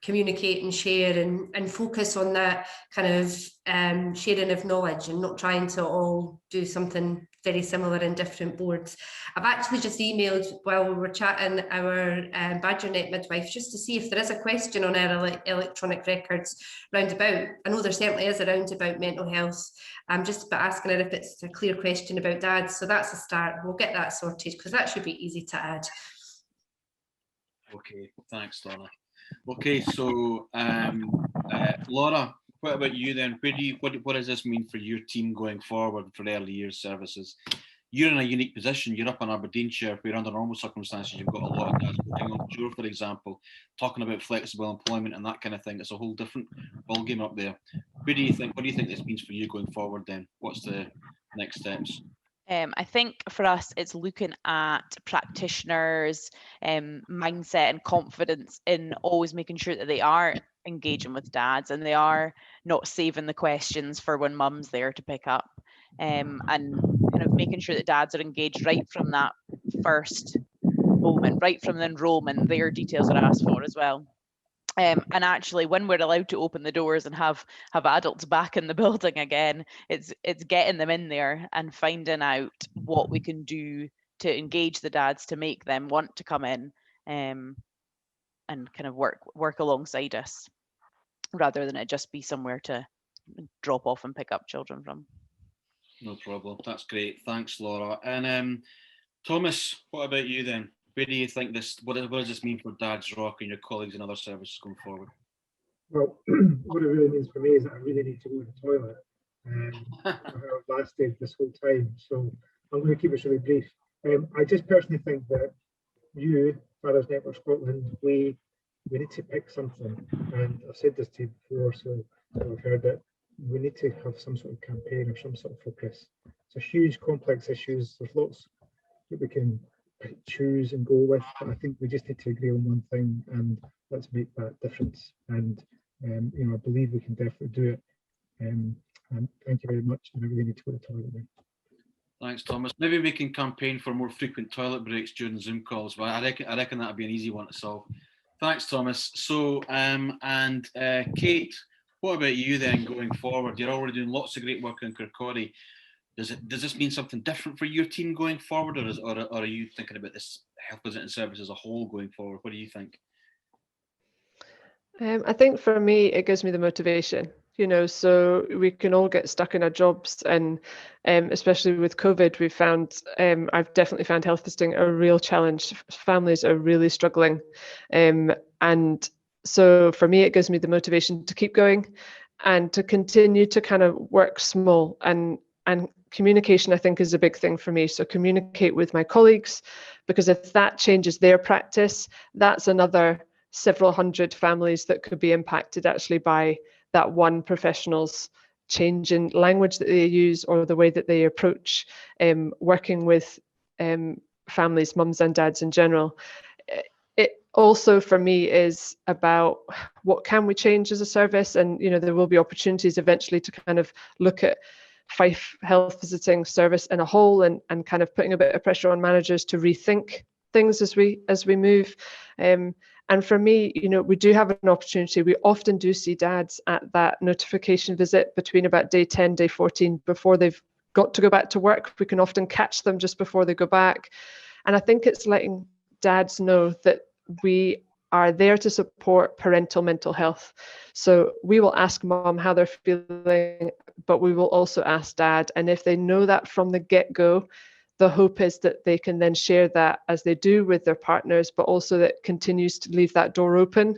communicate and share and focus on that kind of sharing of knowledge, and not trying to all do something very similar in different boards. I've actually just emailed while we were chatting our BadgerNet midwife just to see if there is a question on our electronic records roundabout. I know there certainly is around about mental health. I'm just about asking her if it's a clear question about dads. So that's a start. We'll get that sorted because that should be easy to add. Okay, thanks, Donna. Okay, so Laura, what about you then? What does this mean for your team going forward for early years services? You're in a unique position. You're up in Aberdeenshire, where under normal circumstances you've got a lot of dads working offshore, for example, talking about flexible employment and that kind of thing. It's a whole different ballgame up there. What do you think this means for you going forward then? What's the next steps? I think for us, it's looking at practitioners' mindset and confidence in always making sure that they are engaging with dads and they are not saving the questions for when mum's there to pick up, and kind of making sure that dads are engaged right from that first moment, right from the enrolment. Their details are asked for as well. And actually, when we're allowed to open the doors and have adults back in the building again, it's getting them in there and finding out what we can do to engage the dads to make them want to come in, and kind of work alongside us, rather than it just be somewhere to drop off and pick up children from. No problem. That's great. Thanks, Laura. And Thomas, what about you then? Where do you think this, what does this mean for Dad's Rock and your colleagues in other services going forward? Well, what it really means for me is that I really need to go to the toilet. I've lasted this whole time, so I'm going to keep it really brief. I just personally think that you, Fathers Network Scotland, we need to pick something. And I've said this to you before, so I've heard it. We need to have some sort of campaign or some sort of focus. It's a huge, complex issues. There's lots that we can choose and go with, but I think we just need to agree on one thing, and let's make that difference. And you know, I believe we can definitely do it. And thank you very much. And I really need to go to the toilet now. Thanks, Thomas. Maybe we can campaign for more frequent toilet breaks during Zoom calls, but I reckon that'd be an easy one to solve. Thanks, Thomas. So, Kate, what about you then going forward? You're already doing lots of great work in Kirkcaldy. Does this mean something different for your team going forward, or are you thinking about this health visiting service as a whole going forward? What do you think? I think for me, it gives me the motivation, you know, so we can all get stuck in our jobs, and especially with COVID, we found, I've definitely found health visiting a real challenge. Families are really struggling. And so for me, it gives me the motivation to keep going and to continue to kind of work small and communication, I think, is a big thing for me. So communicate with my colleagues, because if that changes their practice, that's another several hundred families that could be impacted actually by that one professional's change in language that they use or the way that they approach working with families, mums and dads in general. It also for me is about what can we change as a service, and there will be opportunities eventually to kind of look at Fife Health Visiting Service in a whole, and kind of putting a bit of pressure on managers to rethink things as we move. And for me, we do have an opportunity. We often do see dads at that notification visit between about day 10, day 14, before they've got to go back to work. We can often catch them just before they go back. And I think it's letting dads know that we are there to support parental mental health. So we will ask mom how they're feeling, but we will also ask dad. And if they know that from the get-go, the hope is that they can then share that as they do with their partners, but also that continues to leave that door open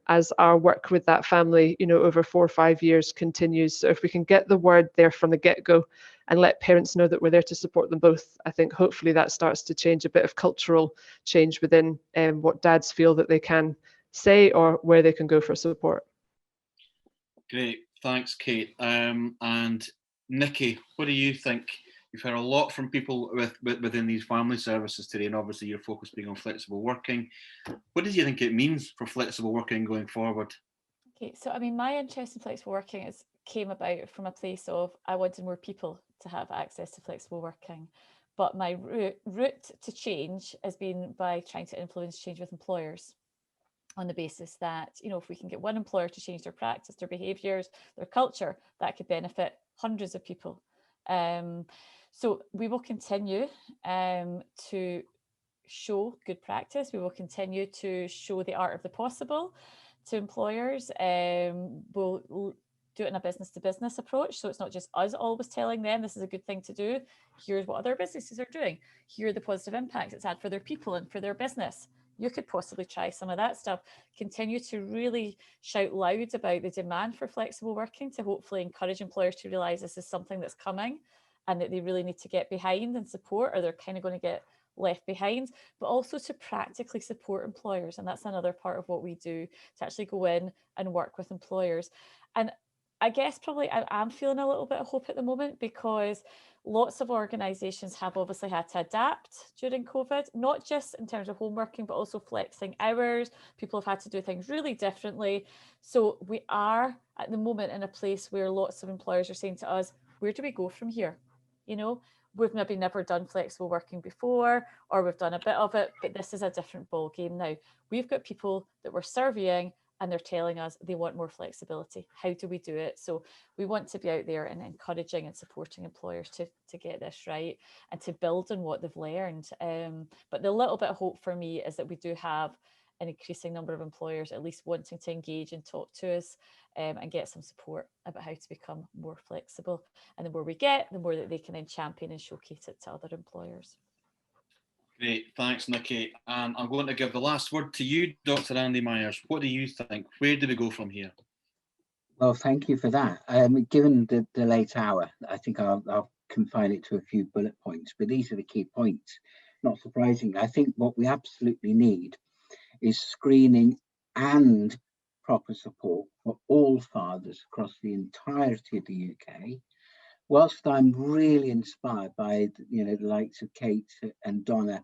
as our work with that family, over 4 or 5 years continues. So if we can get the word there from the get-go and let parents know that we're there to support them both, I think hopefully that starts to change a bit of cultural change within what dads feel that they can say or where they can go for support. Great, thanks, Kate. And Nikki, what do you think? You've heard a lot from people within these family services today, and obviously your focus being on flexible working. What do you think it means for flexible working going forward? Okay, so I mean, my interest in flexible working came about from a place of I wanted more people to have access to flexible working. But my route to change has been by trying to influence change with employers, on the basis that, if we can get one employer to change their practice, their behaviours, their culture, that could benefit hundreds of people. So we will continue to show good practice. We will continue to show the art of the possible to employers. We'll do it in a business-to-business approach. So it's not just us always telling them this is a good thing to do. Here's what other businesses are doing. Here are the positive impacts it's had for their people and for their business. You could possibly try some of that stuff. Continue to really shout loud about the demand for flexible working to hopefully encourage employers to realise this is something that's coming and that they really need to get behind and support, or they're kind of going to get left behind, but also to practically support employers. And that's another part of what we do, to actually go in and work with employers. And I guess probably I am feeling a little bit of hope at the moment, because lots of organisations have obviously had to adapt during COVID, not just in terms of home working, but also flexing hours. People have had to do things really differently. So we are at the moment in a place where lots of employers are saying to us, where do we go from here? We've maybe never done flexible working before, or we've done a bit of it, but this is a different ball game now. We've got people that we're surveying and they're telling us they want more flexibility. How do we do it? So we want to be out there and encouraging and supporting employers to get this right and to build on what they've learned. But the little bit of hope for me is that we do have an increasing number of employers at least wanting to engage and talk to us and get some support about how to become more flexible. And the more we get, the more that they can then champion and showcase it to other employers. Great, thanks, Nikki. And I'm going to give the last word to you, Dr. Andy Myers. What do you think? Where do we go from here? Well, thank you for that. Given the late hour, I think I'll confine it to a few bullet points, but these are the key points. Not surprisingly, I think what we absolutely need is screening and proper support for all fathers across the entirety of the UK. Whilst I'm really inspired by the likes of Kate and Donna,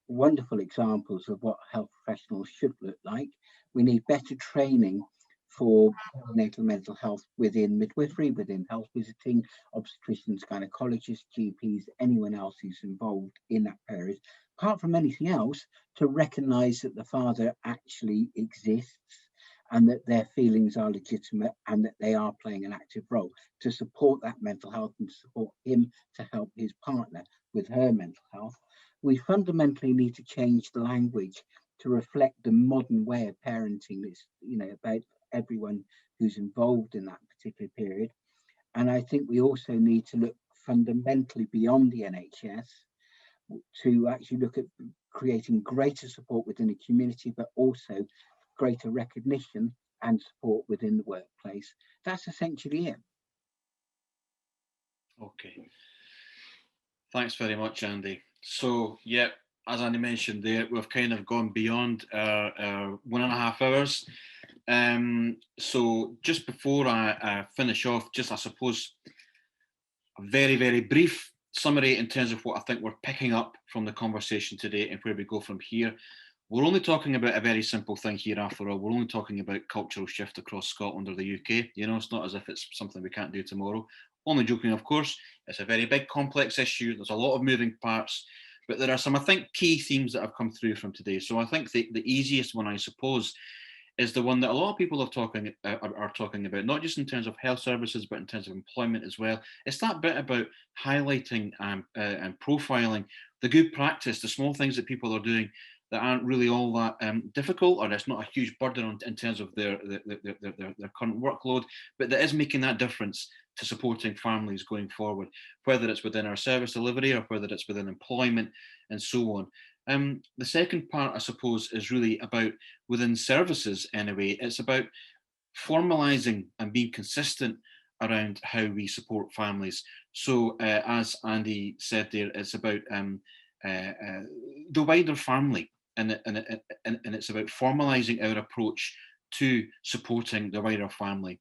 wonderful examples of what health professionals should look like, we need better training for perinatal mental health within midwifery, within health visiting, obstetricians, gynecologists, GPs, anyone else who's involved in that period. Apart from anything else, to recognise that the father actually exists and that their feelings are legitimate and that they are playing an active role, to support that mental health and to support him to help his partner with her mental health. We fundamentally need to change the language to reflect the modern way of parenting that's about everyone who's involved in that particular period. And I think we also need to look fundamentally beyond the NHS to actually look at creating greater support within the community, but also greater recognition and support within the workplace. That's essentially it. Okay. Thanks very much, Andy. So, yeah, as Andy mentioned there, we've kind of gone beyond our 1.5 hours. So just before I finish off, just I suppose a very, very brief summary in terms of what I think we're picking up from the conversation today and where we go from here. We're only talking about a very simple thing here after all. We're only talking about cultural shift across Scotland or the UK. You know, it's not as if it's something we can't do tomorrow. Only joking, of course. It's a very big, complex issue. There's a lot of moving parts, but there are some, I think, key themes that have come through from today. So I think the easiest one, I suppose, is the one that a lot of people are talking about, not just in terms of health services, but in terms of employment as well. It's that bit about highlighting and profiling the good practice, the small things that people are doing that aren't really all that difficult, or it's not a huge burden in terms of their current workload, but that is making that difference to supporting families going forward, whether it's within our service delivery or whether it's within employment and so on. The second part, I suppose, is really about within services anyway. It's about formalising and being consistent around how we support families. So as Andy said there, it's about the wider family, and it's about formalising our approach to supporting the wider family.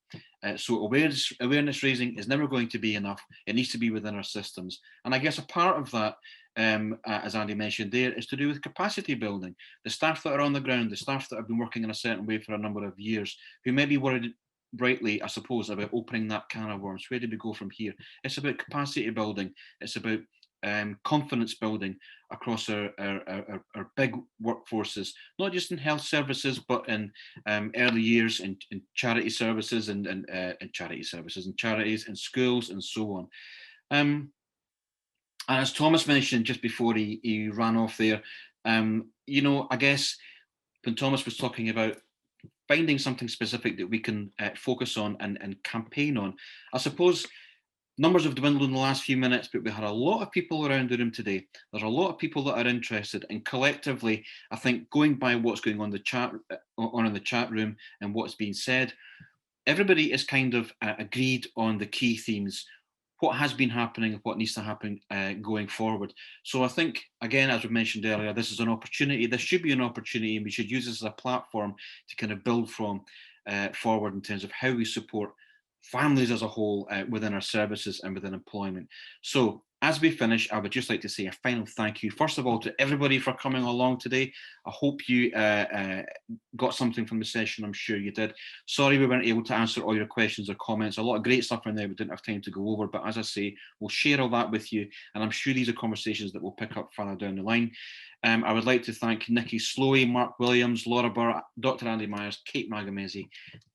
So awareness raising is never going to be enough. It needs to be within our systems. And I guess a part of that, as Andy mentioned there, is to do with capacity building. The staff that are on the ground, the staff that have been working in a certain way for a number of years, who may be worried rightly, I suppose, about opening that can of worms. Where do we go from here? It's about capacity building. It's about confidence building across our big workforces, not just in health services, but in early years, in charity services and charities and schools and so on. And as Thomas mentioned just before he ran off there, you know, I guess when Thomas was talking about finding something specific that we can focus on and campaign on, I suppose numbers have dwindled in the last few minutes, but we had a lot of people around the room today. There's a lot of people that are interested, and collectively, I think going by what's going on in the chat room and what's being said, everybody is kind of agreed on the key themes, what has been happening, what needs to happen going forward. So I think, again, as we mentioned earlier, this is an opportunity. This should be an opportunity, and we should use this as a platform to kind of build from forward in terms of how we support families as a whole within our services and within employment. So as we finish, I would just like to say a final thank you, first of all, to everybody for coming along today. I hope you got something from the session. I'm sure you did. Sorry we weren't able to answer all your questions or comments. A lot of great stuff in there we didn't have time to go over, but as I say, we'll share all that with you, and I'm sure these are conversations that we'll pick up further down the line. I would like to thank Nikki Slowey, Mark Williams, Laura Burr, Dr. Andy Myers, Kate Magamesi,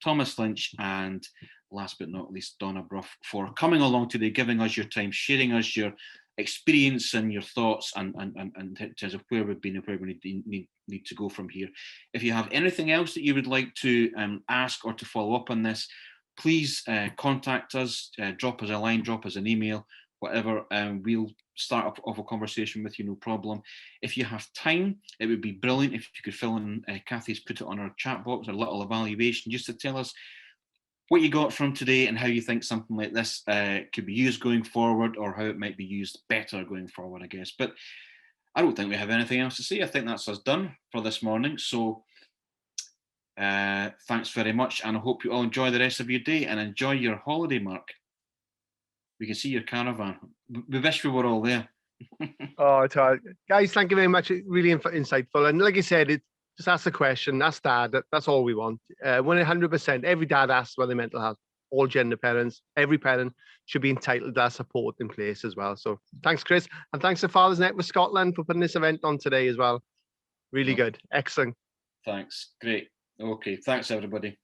Thomas Lynch, and last but not least, Donna Bruff, for coming along today, giving us your time, sharing us your experience and your thoughts and in terms of where we've been and where we need to go from here. If you have anything else that you would like to ask or to follow up on this, please contact us, drop us a line, drop us an email, whatever, we'll start off a conversation with you, no problem. If you have time, it would be brilliant if you could fill in, Kathy's put it on our chat box, a little evaluation, just to tell us what you got from today and how you think something like this could be used going forward, or how it might be used better going forward, I guess. But I don't think we have anything else to say. I think that's us done for this morning. So thanks very much, and I hope you all enjoy the rest of your day and enjoy your holiday, Mark. We can see your caravan. We wish we were all there. Oh, guys, thank you very much. Really insightful. And like I said, just ask the question, ask dad, that's all we want. 100%, every dad asks about their mental health, all gender parents, every parent should be entitled to that support in place as well. So thanks, Chris. And thanks to Fathers Network Scotland for putting this event on today as well. Really good. Excellent. Thanks. Great. Okay. Thanks, everybody.